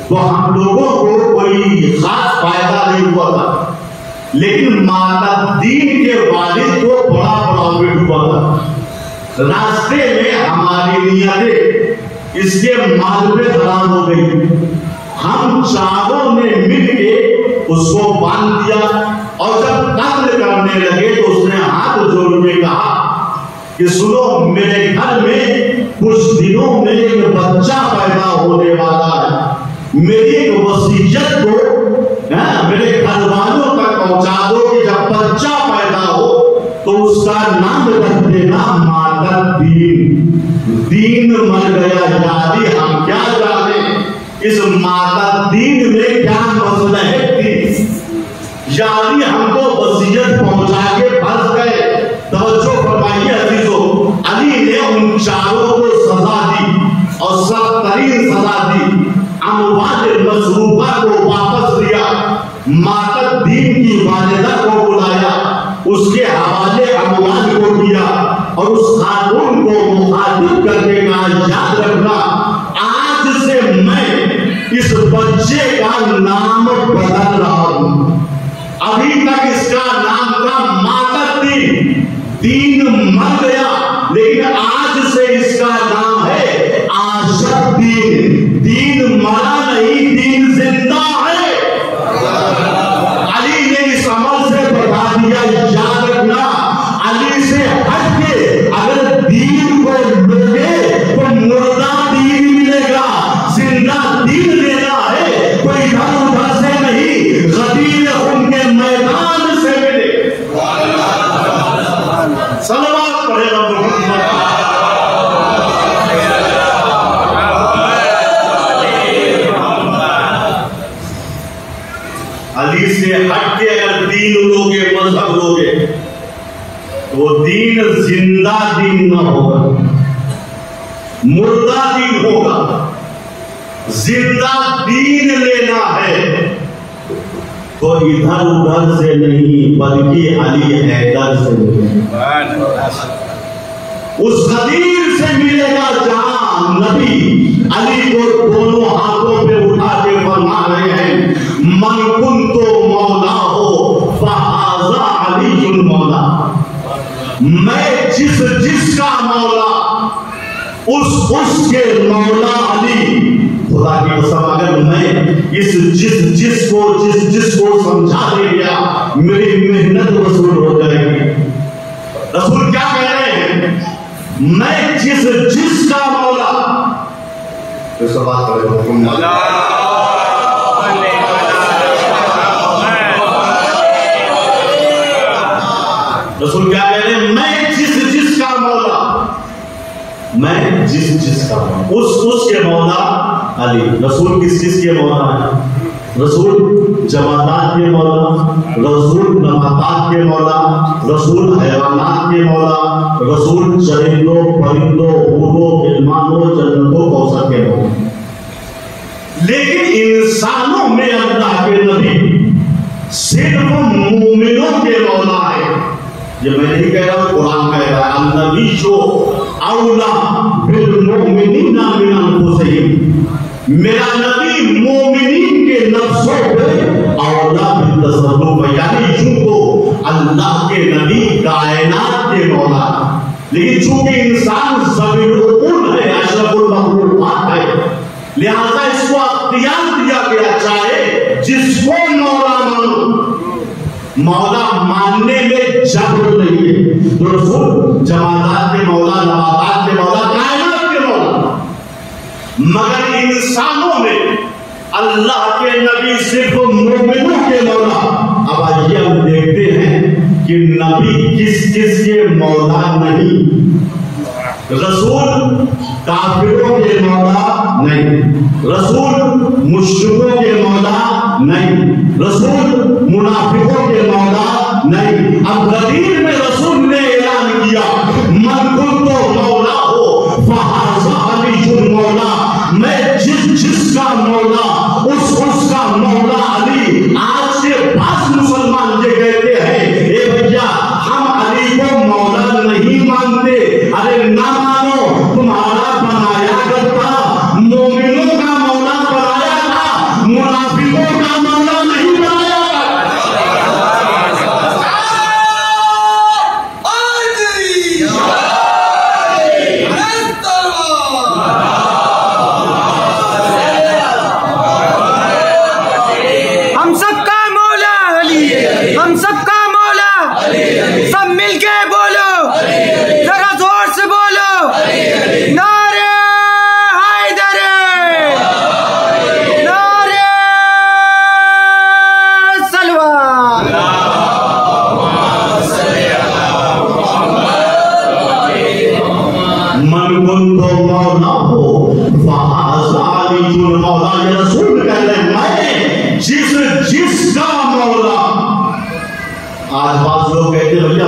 تو ہم لوگوں کو کوئی خاص فائدہ نہیں ہوا تھا، لیکن ماتت دین کے والد کو بڑا پرافٹ ہوا تھا۔ راستے میں ہماری نیتیں اس کے مال پہ حرام ہو گئی، ہم چاروں نے مل کے اس کو باندھ دیا اور جب قتل کرنے لگے تو اس نے ہاتھ جوڑ کے کہا کہ سنو میرے گھر میں کچھ دنوں میں ایک بچہ پیدا ہونے والا ہے، میری ایک وصیت کو میرے گھر والوں تک پہنچا دو کہ جب بچہ پیدا ہو تو اس کا نام رکھ دینا ماتت دین۔ دین مر گیا یاری، ہم کیا جانے اس ماتت دین میں کیا مصلحت تھی، یاری ہم کو وصیت پہنچا کے پھنس گئے۔ توجہ فرمائیے عزیزو، علی نے ان چاروں کو سزا دی اور سخت ترین سزا دی، اموال مصروفہ کو واپس دیا، ماتت دین کی والدہ کو بلایا، اس کے حوالے اموال کو دیا اور اس خاتون کو مخاطب کر کے کہا یاد رکھنا آج سے میں اس بچے کا نام بدل رہا ہوں، ابھی تک اس کا نام تھا ماتت دین، دین مر مذہب لوگے تو وہ دین زندہ دین نہ ہوگا، مردہ دین ہوگا۔ زندہ دین لینا ہے تو ادھر ادھر سے نہیں بلکہ علی حیدر سے ملے، اس غدیر سے ملے گا جہاں نبی علی کو دونوں ہاتھوں پہ اٹھا کے فرما رہے ہیں من کنت مولا فہذا علی مولا، میں جس کا مولا اس کے مولا علی۔ خدا کی قسم اگر میں جس کو سمجھا دے گیا میری محنت وصول ہو جائے گی۔ رسول کیا کہہ رہے ہیں؟ میں جس کا مولا، اس بات کرے رسول کیا کہہ رہے ہیں؟ میں جس کا مولا، میں جس کا مولا، اس کے مولا علی۔ رسول کس کے مولا ہے؟ رسول جمادات کے مولا، رسول نباتات کے مولا، رسول حیوانات کے مولا، رسول چرندوں پرندوں حوروں غلمانوں جنتوں کوثر کے مولا۔ لیکن انسانوں میں اللہ کے نبی صرف مومنوں کے مولا ہے۔ یہ میں نہیں کہہ رہا ہوں، قرآن کہہ رہا ہے النبی جو اولا بالمؤمنین من انفسہم، میرا نبی مومنین کے نفسوں پہ اولا بالتصرف، یعنی چونکہ اللہ کے نبی کائنات کے مولا، لیکن چونکہ انسان ذوی العقول ہے، اشرف المخلوقات ہے، لہذا اس کو اختیار دیا گیا چاہے جس کو مولا مانو، مولا ماننے میں جبر نہیں ہے۔ تو رسول جمادات کے مولا، نباتات کے مولا، کائنات کے مولا، مگر انسانوں میں اللہ کے نبی صرف مومنوں کے مولا۔ اب آئیے ہم دیکھتے ہیں کہ نبی کس کے مولا نہیں۔ رسول کافروں کے مولا نہیں، رسول مشرکوں کے مولا نہیں، رسول منافقوں کے مولا نہیں۔ اب غدیر میں رسول نے اعلان کیا من کنت مولا ہو فہذا علی مولا، میں جس کا مولا اس کا مولا علی۔ آج سے بعض مسلمان یہ کہتے ہیں اے بھیا ہم علی کو مولا نہیں مانتے، ارے نہ مانو، تمہارا بنایا کرتا مومنوں کا مولا بنایا تھا، منافقوں کا مولا نہیں بنایا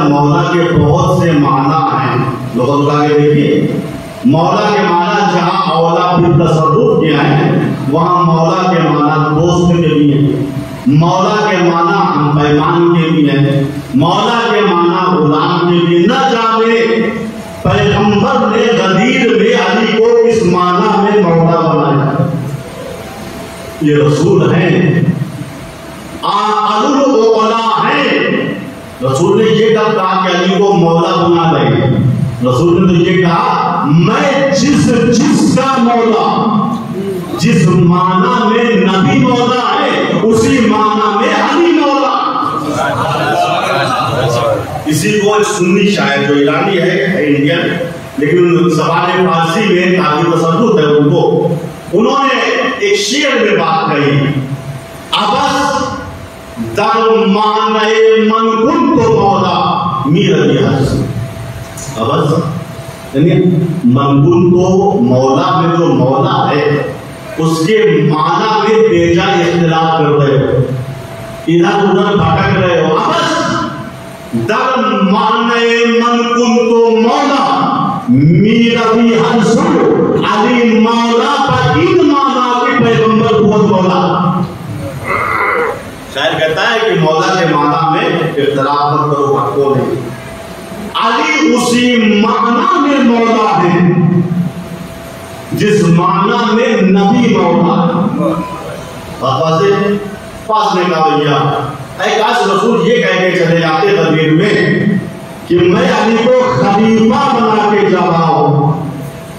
مولا کے بہت سے معنی ہیں۔ لوگوں کو آگے دیکھیے، مولا کے معنی جہاں اولا بالتصرف کیا ہے وہاں مولا کے معنی دوست کے بھی ہیں، مولا کے معنی ہم پیمان کے بھی ہیں، مولا کے معنی غلام کے بھی۔ نہ جانے پیغمبر نے غدیر میں علی کو اس معنی میں مولا بنایا۔ یہ رسول ہیں، اولولا ہیں۔ رسول نے یہ کہا کہ علی کو مولا بنا دیں، رسول نے تو یہ کہا میں جس کا مولا، جس معنی میں نبی مولا ہے اسی معنی میں علی مولا۔ اسی کو ایک سنی شاعر جو ایرانی ہے انڈین لیکن زبان فارسی میں کافی تسلط ہے ان کو، انہوں نے ایک شعر میں بات کہی ابس در معنی من کنت مولا میر علی حسن۔ ابس یعنی من کنت مولا میں جو مولا ہے اس کے معنی میں بے جا اختلاف کر رہے ہو، ادھر ادھر بھٹک رہے ہو۔ ابس در معنی من کنتو مولا میرا بھی حنسل علی مولا پر این معنی کے پیغمبر خود مولا. شاید کہتا ہے کہ مولا کے معنی میں اختلاف مت کرو حق کو نہیں. علی اسی معنی میں مولا ہے جس معنی میں نبی مولا ہے. پاس نے کہا بھیا ایک آج رسول یہ کہہ کے چلے جاتے غدیر میں کہ میں علی کو خلیفہ بنا کے جا رہا ہوں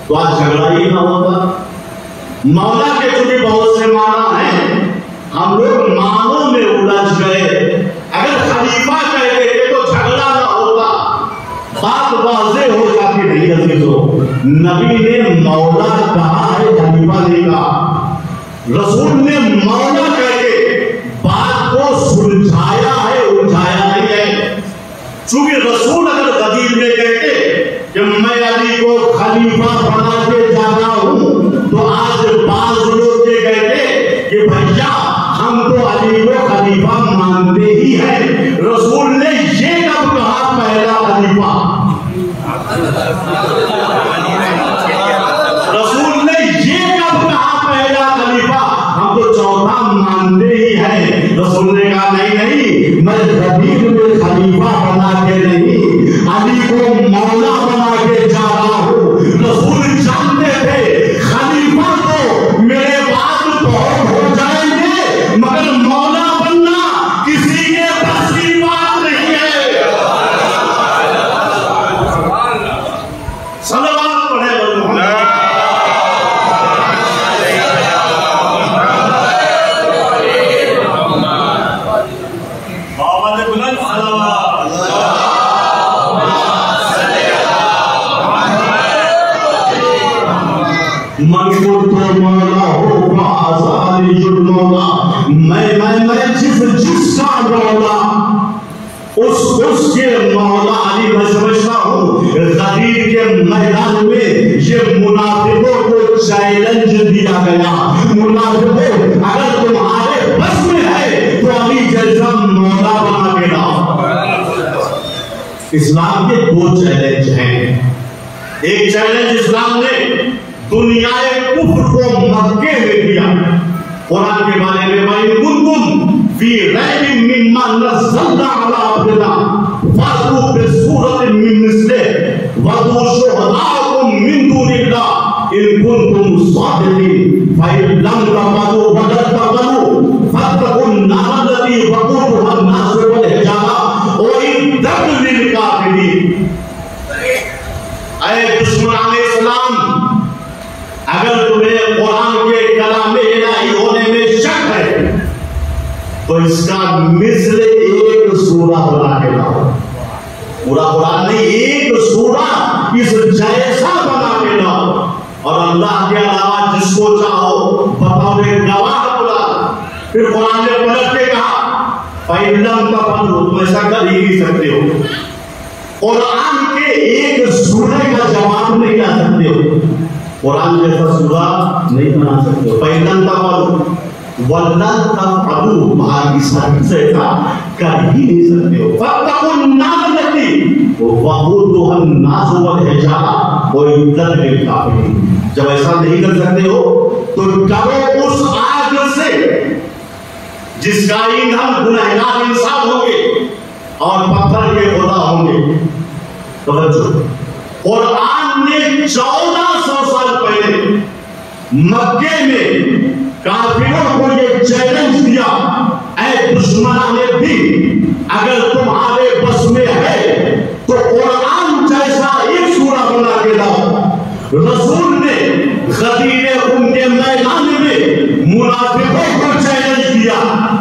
تو آج جھگڑا ہی نہ ہوتا. مولا کے چونکہ بہت سے معنی ہیں ہم لوگ معنوں میں الجھ گئے. اگر خلیفہ کہہ دیتے تو جھگڑا نہ ہوتا. بات واضح ہو جاتی نہیں عزیزو. نبی نے مولا کہا ہے خلیفہ نے کہا. رسول نے مولا کہہ کے بات کو سلجھایا ہے الجھایا نہیں ہے. چونکہ رسول اگر غدیر میں کہتے کہ میں علی کو خلیفہ بنا کے جا رہا ہوں تو آج بعض لوگ یہ کہتے کہ بھیا ہم تو علی کو خلیفہ مانتے ہی ہیں. رسول نے یہ کب کہا پہلا خلیفہ؟ رسول نے یہ کب کہا پہلا خلیفہ؟ ہم تو چوتھا مانتے ہی ہیں. رسول نے کہا نہیں میں غدیر میں خلیفہ بنا کے نہیں علی کو مولا بنا کے جا رہا ہوں. رسول جانتے تھے خلیفہ تو میرے بعد بہت ہو جائیں گے مگر مولا بننا کسی کے بس کی بات نہیں ہے. صلوات پڑھے من کو تو مولا ہو بازاری جو مولا میں جس کا مولا اس کے مولا علی. میں سمجھتا ہوں غدیر کے میدان میں یہ منافقوں کو چیلنج دیا گیا. منافقوں اگر تمہارے بس میں ہے تو علی جیسا مولا بنا کے لاؤ. اسلام کے دو چیلنج ہیں. ایک چیلنج اسلام نے دنیا کفر کو مکے میں دیا. قرآن کے بارے میں وَإِن كُنتُمْ فِي رَيْبٍ مِّمَّا نَزَّلْنَا عَلَىٰ عَبْدِنَا فَأْتُوا بِسُورَةٍ مِّن مِّثْلِهِ وَادْعُوا شُهَدَاءَكُم مِّن دُونِ اللَّهِ إِن كُنتُمْ صَادِقِينَ فَإِن لَّمْ تَفْعَلُوا وَلَن تَفْعَلُوا فَاتَّقُوا النَّارَ الَّتِي وَقُودُهَا النَّاسُ وَالْحِجَارَةُ أُعِدَّتْ لِلْكَافِرِينَ. اے دشمنان اسلام اگر تمہیں قرآن کے کلام الہی ہونے میں شک ہے تو اس کا مثل ایک سورہ بنا کے لاؤ. پورا قرآن نہیں ایک سورہ اس جیسا بنا کے لاؤ. اور اللہ کے علاوہ جس کو چاہو بطور گواہ بلا. پھر قرآن نے پلٹ کے کہا فَإِن لَّمْ تَفْعَلُوا تم ایسا کر ہی نہیں سکتے ہو. قرآن کے ایک سورہ کا جواب نہیں آ سکتے ہو. قرآن جیسا سورہ نہیں بنا سکتے ہو. فَإِن لَّمْ تَفْعَلُوا وَلَن تَفْعَلُوا بھائی ایسا کر ہی نہیں سکتے ہو. فَاتَّقُوا النَّارَ الَّتِي وَقُودُهَا النَّاسُ وَالْحِجَارَةُ أُعِدَّتْ لِلْكَافِرِينَ. جب ایسا نہیں کر سکتے ہو تو ڈرو اس آگ سے جس کا ایندھن گنہگار انسان ہوں گے اور پتھر کے خدا ہوں گے. توجہ قرآن نے 1400 سال پہلے مکے میں کافروں کو یہ چیلنج دیا اے دشمنان دین اگر تمہارے بس میں ہے تو قرآن جیسا ایک سورہ بنا کے لاؤ. رسول نے غدیر خون کے میدان میں منافقوں کو چیلنج دیا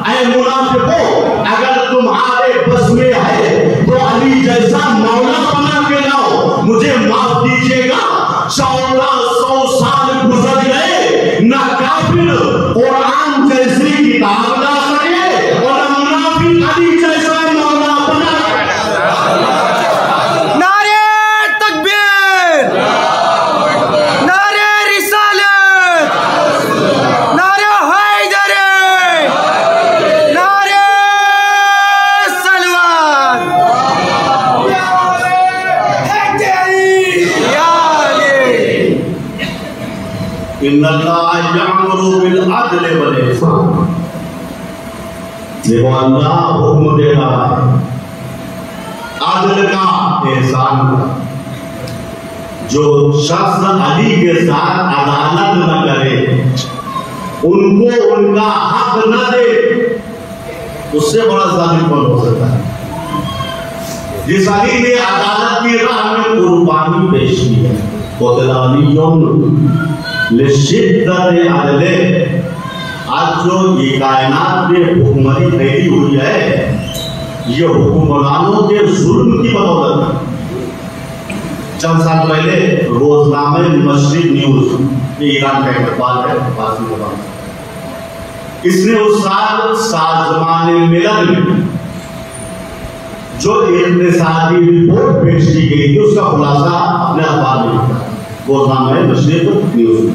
اے منافقوں اگر تمہارے بس میں ہے تو علی جیسا مولا بنا کے لاؤ. مجھے معاف دیجیے گا 1400 سال گزر گئے نہ کافر قرآن جیسی کتاب لا سکے اور نہ منافق علی جیسا مولا بنا. ان اللہ یامر بالعدل والاحسان. دیکھو اللہ حکم دے رہا ہے عدل کا، احسان کا. جو شخص علی کے ساتھ عدالت نہ کرے، ان کو ان کا حق نہ دے، اس سے بڑا ظالم کون ہو سکتا ہے؟ جس علی نے عدالت کی راہ میں قربانی پیش کی ہے، قتل علی لشدت عدلہ. آج جو یہ کائنات میں حکمرانی پھیلی ہوئی ہے، یہ حکمرانوں کے ظلم کی بدولت ہے. چند سال پہلے روزنامہ مشرق نیوز، یہ ایران کا ایک اخبار ہے، فارسی زبان، اس نے اس سال سازمان ملل میں جو اقتصادی رپورٹ پیش کی گئی تھی اس کا خلاصہ اپنے اخبار میں لکھا، روزنامہ مشرق نیوز.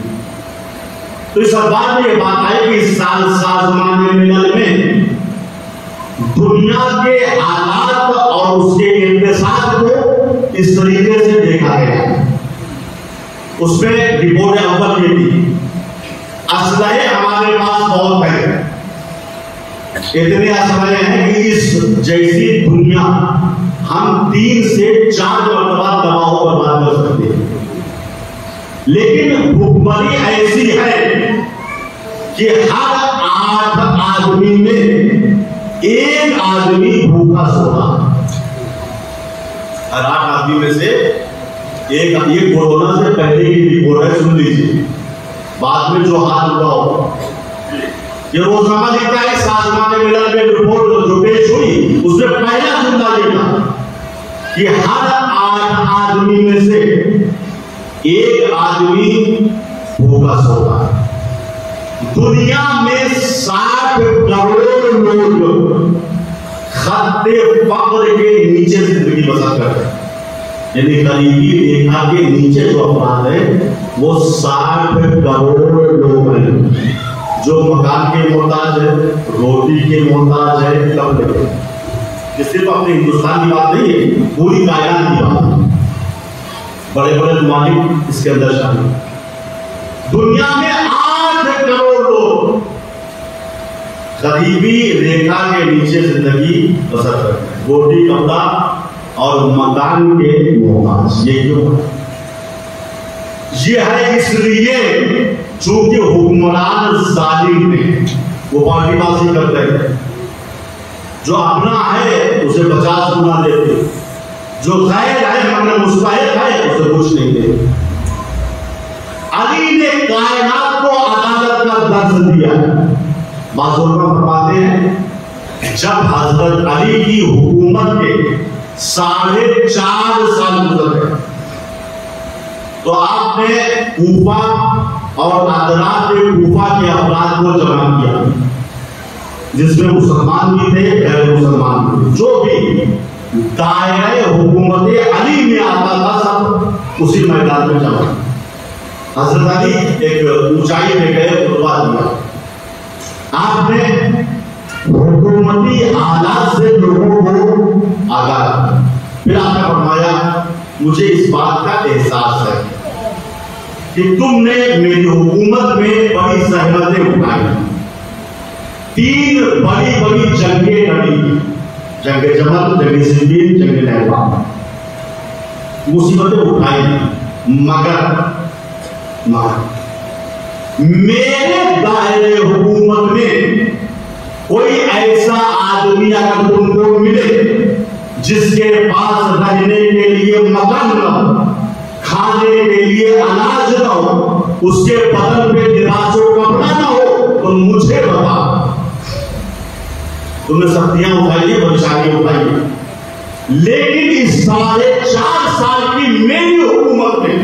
تو اس اخبار میں یہ بات آئی کہ اس سال سازمان ملل میں دنیا کے حالات اور اس کے اقتصاد کو اس طریقے سے دیکھا گیا. اس میں رپورٹ اول یہ تھی، اسلحے ہمارے پاس بہت ہے، اتنے اسلحے ہیں کہ اس جیسی دنیا ہم 3 سے 4 مرتبہ تباہ و برباد کر سکتے ہیں. لیکن حکمرانی ایسی ہے کہ ہر 8 آدمی میں 1 آدمی بھوکا سونا. ہر 8 آدمی میں سے ایک، یہ کورونا سے پہلے کی رپورٹ ہے، سن لیجیے، بعد میں جو حال ہوا ہو. یہ روزنامہ لکھتا ہے سازمان ملل میں رپورٹ جو پیش ہوئی، اس میں پہلا جملہ یہ تھا کہ ہر 8 آدمی میں سے 1 آدمی بھوکا سوتا ہے. دنیا میں 60 کروڑ لوگ خط فقر کے نیچے زندگی بسر کرتے ہیں. یعنی قریبی ریکھا کے نیچے جو افراد ہیں وہ 60 کروڑ لوگ ہیں جو مکان کے محتاج ہے، روٹی کے محتاج ہے، کپڑے کے. یہ صرف اپنے ہندوستان کی بات نہیں ہے، پوری کائنات کی بات ہے. بڑے بڑے ممالک اس کے اندر شامل ہیں. دنیا میں 8 کروڑ لوگ غریبی ریکھا کے نیچے زندگی بسر کرتے ہیں، روٹی، کپڑا اور مکان کے محتاج. یہ کیوں ہے؟ یہ ہے اس لیے چونکہ حکمران ظالم نے وہ پارٹی بازی کرتے ہیں. جو اپنا ہے اسے 50 گنا دیتے، جو غیر ہے مگر مستحق ہے اسے کچھ نہیں دیتے. علی نے کائنات کو عدالت کا درس دیا. بعض علماء فرماتے ہیں جب حضرت علی کی حکومت کے 4.5 سال گزر گئے تو آپ نے کوفہ اور عدالت کوفہ کے افراد کو جمع کیا، جس میں مسلمان بھی تھے، غیر مسلمان بھی، جو بھی دائرہ حکومت علی میں آتا تھا سب اسی میدان میں جمع. حضرت علی ایک اونچائی میں گئے، خطبہ دیا. آپ نے حکومتی حالات سے لوگوں کو آگاہ کیا. پھر آپ نے فرمایا مجھے اس بات کا احساس ہے کہ تم نے میری حکومت میں بڑی زحمتیں اٹھائی، 3 بڑی بڑی جنگیں لڑی، جنگ جمل، جنگ صفین، جنگ نہروان، مصیبتیں اٹھائی، مگر میرے دائرے حکومت میں کوئی ایسا آدمی اگر تم کو ملے جس کے پاس رہنے کے لیے مکان نہ ہو، کھانے کے لیے اناج نہ ہو، اس کے بدن پہ لباس و کپڑا نہ ہو، تو مجھے بتا. تم نے سختیاں اٹھائی ہیں، پریشانیاں اٹھائی ہیں، لیکن اس 4.5 سال کی میری حکومت میں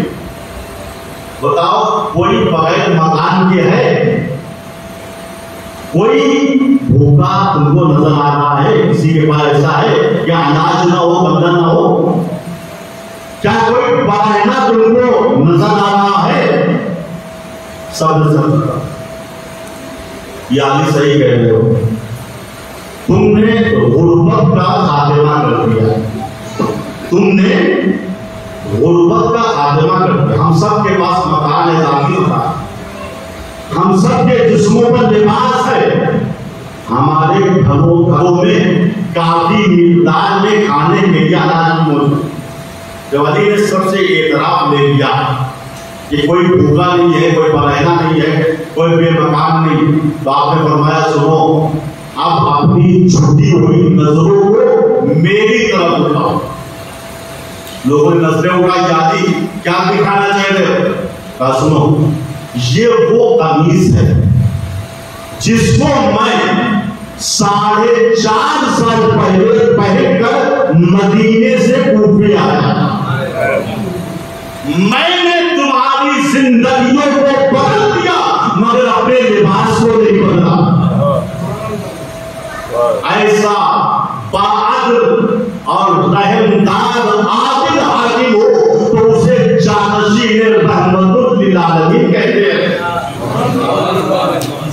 بتاؤ کوئی بغیر مکان کے ہے؟ کوئی بھوکا تم کو نظر آ رہا ہے؟ کسی کے پاس ایسا ہے کیا اناج نہ ہو، بندن نہ ہو؟ کیا کوئی بغیرہ تم کو نظر آ رہا ہے؟ سب یہ علی صحیح کہہ رہے ہو. تم نے غربت کا خاتمہ کر دیا، تم نے غربت کا خاتمہ کر دیا. ہم سب کے پاس مکان ہے، تعمیر تھا، ہم سب کے جسموں پر لباس ہے، ہمارے گھروں میں کافی مقدار میں کھانے کے لیے اناج موجود۔ جب علی نے سب سے اعتراف لے لیا کہ کوئی بھوکا نہیں ہے، کوئی برہنہ نہیں ہے، کوئی بے مکان نہیں، تو آپ نے فرمایا سنو، اب اپنی چھٹی ہوئی نظروں کو میری طرف اٹھاؤ۔ لوگوں نے نظریں اٹھائی، جاتی کیا دکھانا چاہتے ہو؟ کہا سنو، یہ وہ قمیص ہے جس کو میں 4.5 سال پہلے پہن کر مدینے سے کوفے آیا۔ میں نے تمہاری زندگیوں کو بدل دیا مگر اپنے لباس کو نہیں بدلا۔ ایسا باعدل اور رحمدار عادل حاکم ہو تو اسے جانشین رحمت للعالمین کہتے ہیں۔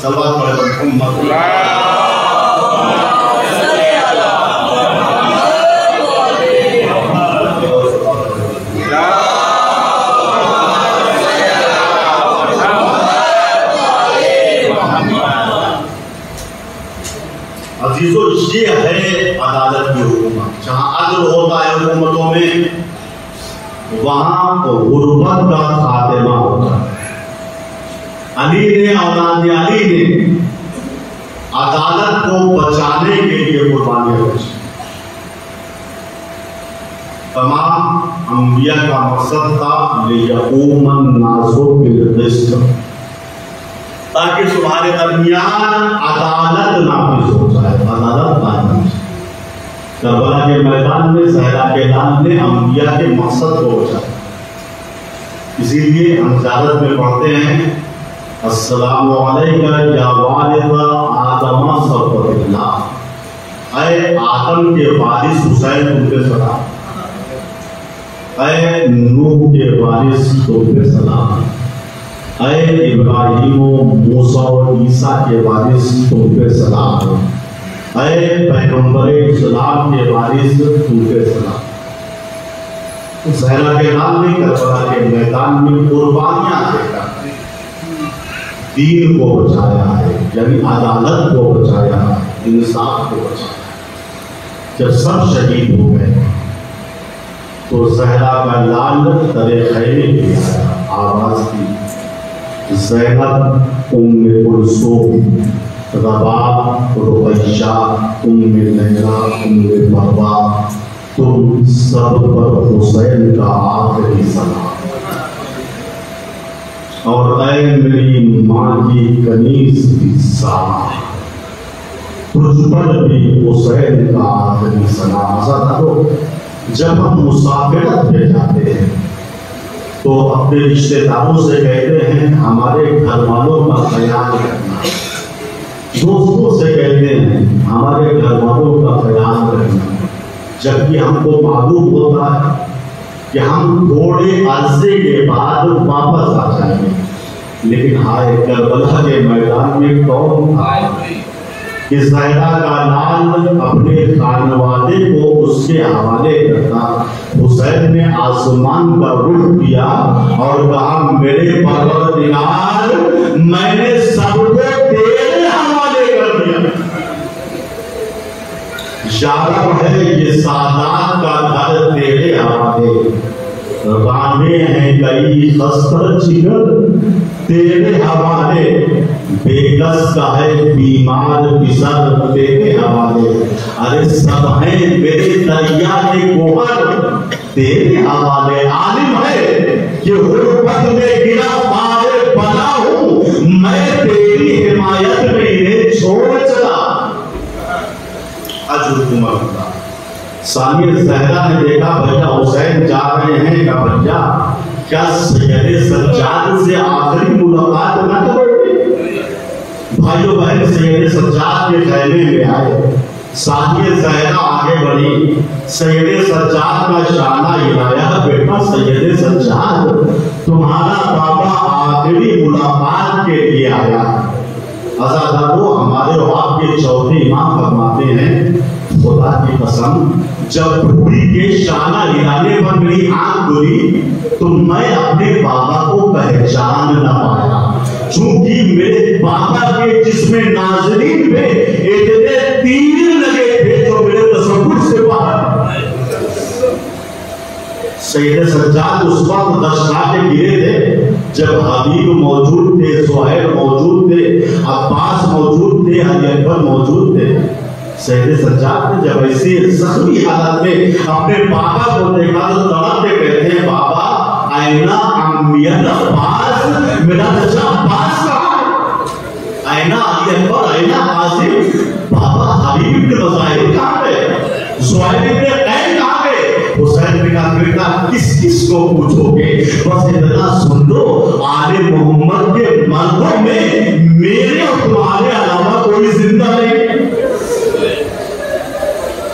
صلوات پڑھیں محمد۔ عزیزو، یہ ہے عدالت کی حکومت۔ جہاں عدل ہوتا ہے حکومتوں میں، وہاں غربت کا خاتمہ ہوتا ہے۔ علی نے، اولاد علی نے عدالت کو بچانے کے لیے قربانیاں دی۔ تمام انبیاء کا مقصد تھا لِيَقُومَ النَّاسُ بِالْقِسْطِ، تاکہ تمہارے درمیان عدالت نافذ ہو جائے، عدالت قائم ہو جائے۔ کربلا کے میدان میں زہرا کے لال نے انبیاء کے مقصد کو بچایا۔ اسی لیے ہم زیارت میں پڑھتے ہیں السلام علیکہ یا والد آدم صفوت اللہ، اے آدم کے وارث حسین تم پہ سلام، اے نوح کے وارث تم پہ سلام، اے ابراہیم و موسیٰ و عیسیٰ کے وارث تم پہ سلام، اے پیغمبر اسلام کے وارث تم پہ سلام۔ زہرا کے نام میں کربلا کے میدان میں قربانیاں دے کر دین کو بچایا ہے، یعنی عدالت کو بچایا ہے، انصاف کو بچایا ہے۔ جب سب شہید ہو گئے تو زہرا کا لال ترے خیمے پہ آیا، آواز کی زینب ام کلثوم، رباب رقیہ ام لیلا ام مروہ، تم سب پر حسین کا آخری سلام، اور اے میری ماں کی کنیز کی ساما، تجھ پر بھی حسین کا آخری سلام۔ آزادارو، جب ہم مسافرت پہ جاتے ہیں تو اپنے رشتہ داروں سے کہتے ہیں ہمارے گھر والوں کا خیال رکھنا، دوستوں سے کہتے ہیں ہمارے گھر والوں کا خیال رکھنا، جبکہ ہم کو معلوم ہوتا ہے کہ ہم تھوڑے عرصے کے بعد واپس آ جائیں گے۔ لیکن ہائے، کربلا کے میدان میں کون تھا کہ زہرا کا لال اپنے خانوادے کو اس کے حوالے کرتا؟ حسین نے آسمان کا رخ کیا اور کہا میرے پروردگار، میں نے سب کو تیرے حوالے کر دیا۔ یارب ہے یہ سادات کا گھر تیرے حوالے، رانے ہیں کئی خستر جگر تیرے حوالے، بے کس کا ہے بیمار بسر تیرے حوالے، ارے سب ہیں میرے دریا کے گوہر تیرے حوالے۔ عالم ہے کہ غربت میں گرا پائے بنا ہوں، میں تیری حمایت میں انہیں چھوڑ چلا۔ ثانیہ زہرا نے دیکھا بھیا حسین جا رہے ہیں، کہا بھیا کیا سید سجاد سے آخری ملاقات نہ کرو گے؟ بھائیو بہن سید سجاد کے خیمے میں آئے، ثانیہ زہرا آگے بڑھی، سید سجاد کا شانہ ہلایا، بیٹا سید سجاد تمہارا بابا آخری ملاقات کے لیے آیا۔ عزادارو، ہمارے اور آپ کے چوتھے امام فرماتے ہیں خدا کی قسم جب بھوری کے شانہ ہلانے پر میری آنکھ کھلی تو میں اپنے بابا کو پہچان نہ پایا۔ چونکہ میرے بابا کے جسم ناظرین پہ اتنے تیر لگے تھے جو میرے تصور سے باہر. سید سجاد اس وقت دشنا کے گرے تھے جب حبیب موجود تھے، زہیر موجود تھے، عباس موجود تھے، علی اکبر موجود تھے. سید سجاد نے جب ایسی زخمی حالت میں اپنے بابا کو دیکھا تو تڑپتے کہتے ہیں بابا آئینہ امیت عباس، میرا چچا عباس کہاں ہے؟ آئینہ علی اکبر، آئینہ عاصم، بابا حبیب کے مظاہر کہاں ہے؟ زہیر ابن قین کہاں ہے؟ حسین نے کہا بیٹا کس کو پوچھو گے، بس اتنا سن لو آل محمد کے مردوں میں میرے اور تمہارے علاوہ کوئی زندہ نہیں.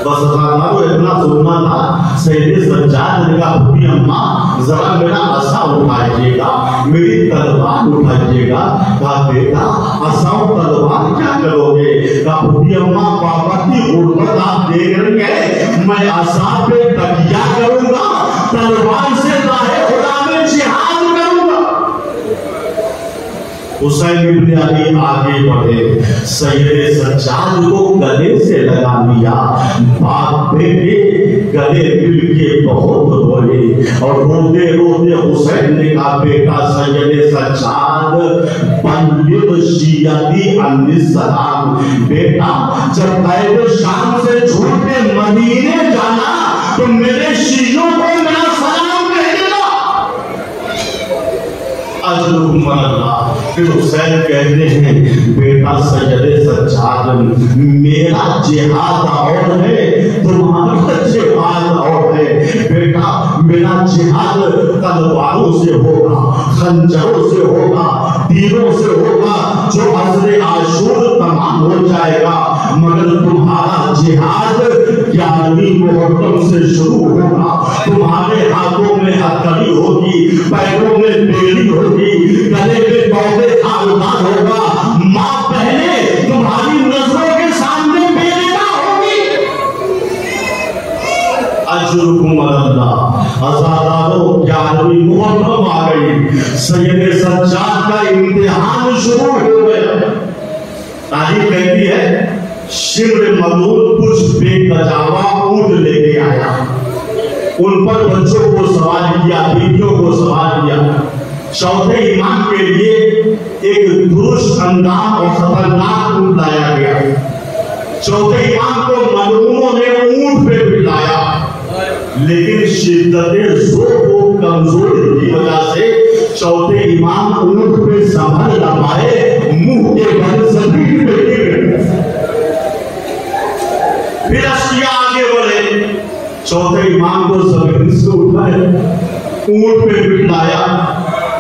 بس اتنا سننا تھا. سید سجاد نے کہا بھوپی اماں ذرا میرا عصا اٹھائیے گا، میری تلوار اٹھائیے گا. کہا بیٹا عصا و تلوار کیا کرو گے؟ کہا بھوپی اماں بابا کی غربت آپ دیکھ رہی ہیں، میں عصا پہ تکیہ کروں گا، تلوار سے راہ خدا میں جہاد کروں گا. حسین ابن علی آگے بڑھے، سید سجاد کو گلے سے لگا لیا. باپ بیٹے گلے مل کے بہت روئے اور روتے روتے حسین نے کہا بیٹا سید سجاد بلغ شیعتی عنی السلام، بیٹا جب قید شام سے چھوٹ کے مدینے جانا تو میرے شیعوں کو میرا سلام کہہ دینا. اجرکم اللہ. پھر حسین کہتے ہیں بیٹا سید سجاد میرا جہاد اور ہے، تمہارا جہاد اور ہے. بیٹا میرا جہاد تلواروں سے ہوگا، خنجروں سے ہوگا، تیروں سے ہوگا، جو عصر عاشور تمام ہو جائے گا، مگر تمہارا جہاد 11ویں محرم سے شروع ہوگا. تمہارے ہاتھوں میں ہتھکڑی ہوگی، پیروں میں بیڑی ہوگی، گلے میں پودے خاندان ہوگا، ماں بہنیں تمہاری نظروں کے سامنے بے نقاب ہوگی. اجرکم اللہ. آزاداروں 11ویں محرم آ گئی، سید سجاد کا امتحان شروع ہو گیا. تاریخ کہتی ہے شمر ملون کچھ بے گجاوا اونٹ لے کے آیا، ان پر بچوں کو سوار کیا، بیٹیوں کو سوار کیا. چوتھے امام کے لیے ایک درست اندام اور خطرناک اونٹ لایا گیا. چوتھے امام کو ملعونوں نے اونٹ پہ بٹھایا، لیکن شدت ذوق و کمزوری کی وجہ سے چوتھے امام اونٹ پہ سنبھل نہ پائے، منہ کے بل زمین پہ گر گئے. پھر اشیاء آگے بڑھے، چوتھے امام کو زمین سے اٹھائے، اونٹ پہ بٹھایا،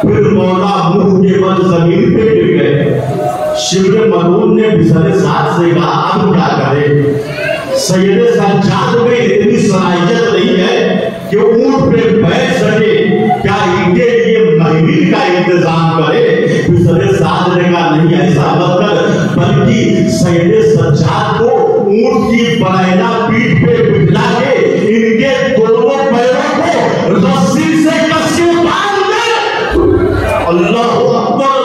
پھر مولا منہ کے بل زمین پہ گر گئے. شمر ملعون نے بسر ساتھ سے کہا اب کیا کرے؟ سید سجاد میں اتنی صلاحیت نہیں ہے کہ اونٹ پہ بیٹھ سکے، کیا ان کے لیے مہمیل کا انتظام کرے؟ بسر ساتھ نے کہا نہیں ایسا مت کر، بلکہ سید سجاد کو اونٹ کی بڑھائنا پیٹھ پہ بٹھلا کے ان کے دونوں پیروں کو رسی سے کس کے باندھ دے. اللہ اکبر.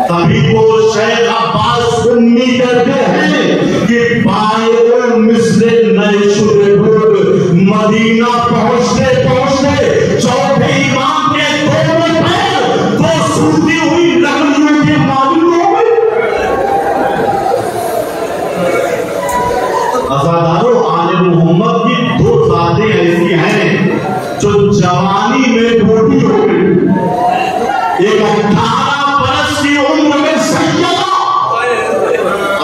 تبھی وہ شیخ عباس امی کہتے ہیں کہ پائے مثل نئے شدہ بھوگ مدینہ پہنچتے پہنچتے چوتھے امام کے دونوں پیر دو سوتی ہوئی لکڑیوں کے معلوم ہو گئے. عزاداروں آل محمد کی دو ذاتیں ایسی ہیں جو جوانی میں بوڑھی ہو گئی. ایک 18 برس کی عمر میں سیدہ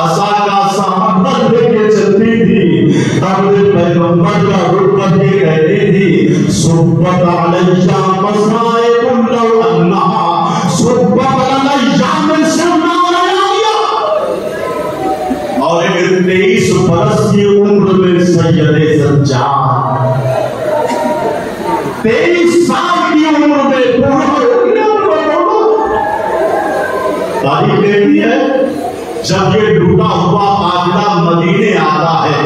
عصا کا سامن لے کے چلتی تھی، اپنے پیغمبر کا رخ کر کے کہتی تھی صبت علیہ مصائب لو انہا صبت علیہ من سننا علیہ. اور ایک 23 برس کی عمر میں سید سجاد 23 سال کی عمر میں تاریخ کہتی ہے جب یہ ٹوٹا ہوا قافلہ مدینے آتا ہے،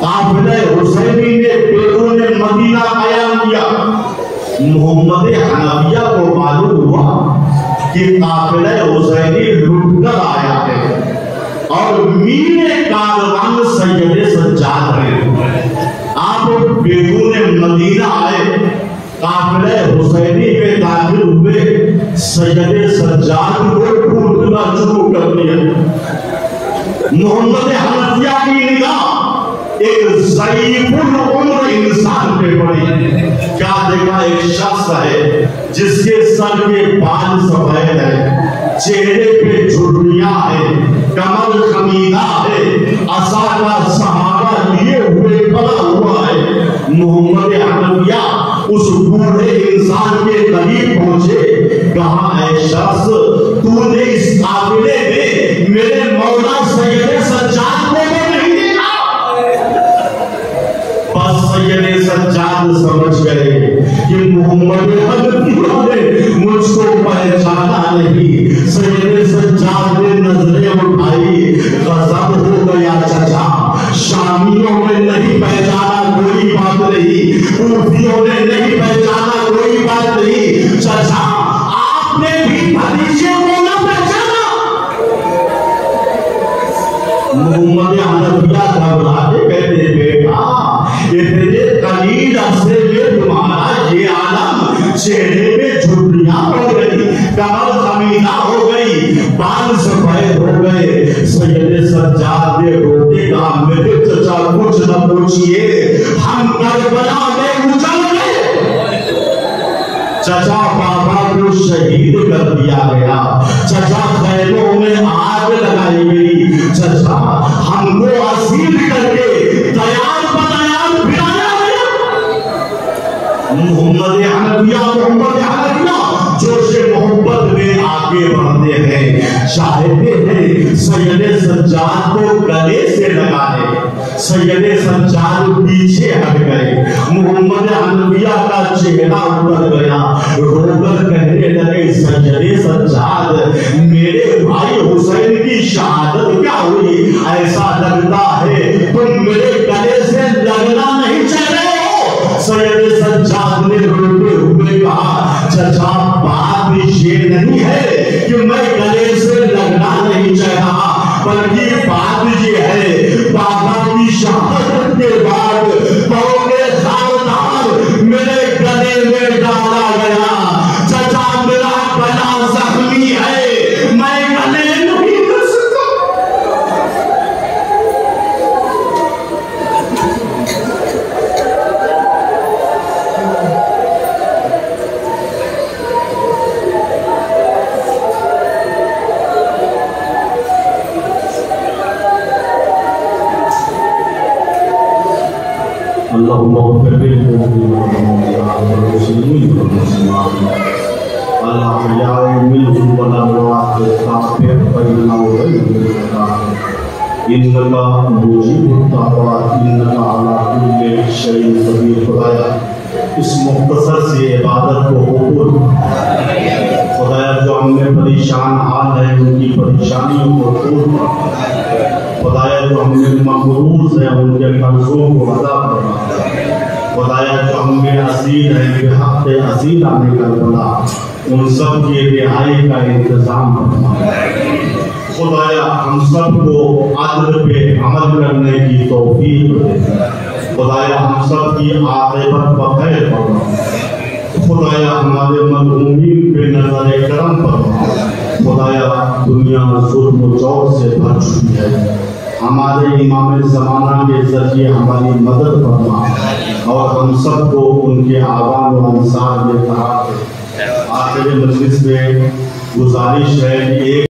قافلہ حسینی نے بیرون مدینہ قیام کیا. محمد حنفیہ کو معلوم کہ قافلہ حسینی لٹ کر آیا ہے اور میر کاروان سید سجاد ہیں. آپ بیرون مدینہ آئے, قافلہ حسینی میں داخل ہوئے, سید سجاد کو ڈھونڈنا شروع کر دیا. محمد حنفیہ کی نگاہ ایک ضعیف العمر انسان پہ پڑی. کیا دیکھا؟ ایک شخص ہے جس کے سر کے بال سفید ہے, چہرے پہ جھرریاں ہیں, کمر خمیدہ ہے, عصا کا سہارا لیے ہوئے کھڑا ہوا ہے. محمد حنفیہ اس بوڑھے انسان کے قریب پہنچے, کہا اے شخص, تو نے اس قافلے میں میرے مولا سید سجاد کو نہیں دیکھا؟ بس سید سجاد سمجھ گئے کہ محمد حنفیہ نے مجھ کو پہچانا نہیں. سید سجاد نے نظریں اٹھائی, غضب ہو گیا چچا, شامیوں نے نہیں پہچانا کوئی بات نہیں, کوفیوں نے نہیں پہچانا کوئی بات نہیں, چچا آپ نے بھی بھتیجے کو نہ پہچانا. محمد حنفیہ گھبراتے کہتے بیٹا, اتنے قلیل عرصے میں تمہارا یہ عالم, چہرے میں جھرریاں ہو گئی, کمر خمیدہ ہو گئی, بال سفید ہو گئے. سید سجاد نے روتے کہا میرے چچا کچھ نہ پوچھئے, ہم کربلا میں اجل گئے. چچا بابا کو شہید کر دیا گیا, چچا خیموں میں آگ لگائی گئی, چچا ہم کو اسیر کر کے تیار بنایا پھرایا گیا. محمد حنفیہ جوش محبت میں آگے بڑھتے ہیں, چاہتے ہیں سید سجاد کو گلے سے لگا لے. سید سجاد پیچھے ہٹ گئے. محمد حنفیہ کا چہرہ اتر گیا, رو کر کہنے لگے سید سجاد, میرے بھائی حسین کی شہادت کیا ہوئی؟ ایسا لگتا ہے تم میرے گلے سے لگنا نہیں چاہ رہے ہو. سید سجاد نے روتے ہوئے کہا چچا بات یہ نہیں ہے کہ میں گلے سے لگنا نہیں چاہتا, بلکہ بات یہ ہے بابا کی شہادت کے بعد پونے خاردار میرے گلے میں ڈالا گیا. چچا میرا گلا زخمی ہے, میں گلے نہیں کر سکتا. اللهم اغفر للمؤمنين والمسلمين والمسلمات الأحياء منهم والأموات الكافر فإنه غير الكافر إنك مجيب الدعوات إنك على كل شيء قدير. خدایا اس مختصر سی عبادت کو قبول. خدایا جو ہم میں پریشان حال ہے ان کی پریشانیوں کو دور کر. خدایا جو ہم میں مقروض ہیں ان کے قرضوں کو ادا کرنا. خدایا جو ہم میں اسیر ہیں بے حق اسیر آنے کا بلا, ان سب کی رہائی کا انتظام کرنا. خدایا ہم سب کو عدل پہ عمل کرنے کی توفیق دے. خدایا ہم سب کی عاقبت بخیر فرما. خدایا ہمارے مرحومین پہ نظر کرم فرما. خدایا دنیا ظلم و جور سے بھر چکی ہے, ہمارے امام زمانہ کے ذریعے ہماری مدد فرما, اور ہم سب کو ان کے اعوان و انصار میں قرار دے. آخر مجلس میں گزارش ہے کہ ایک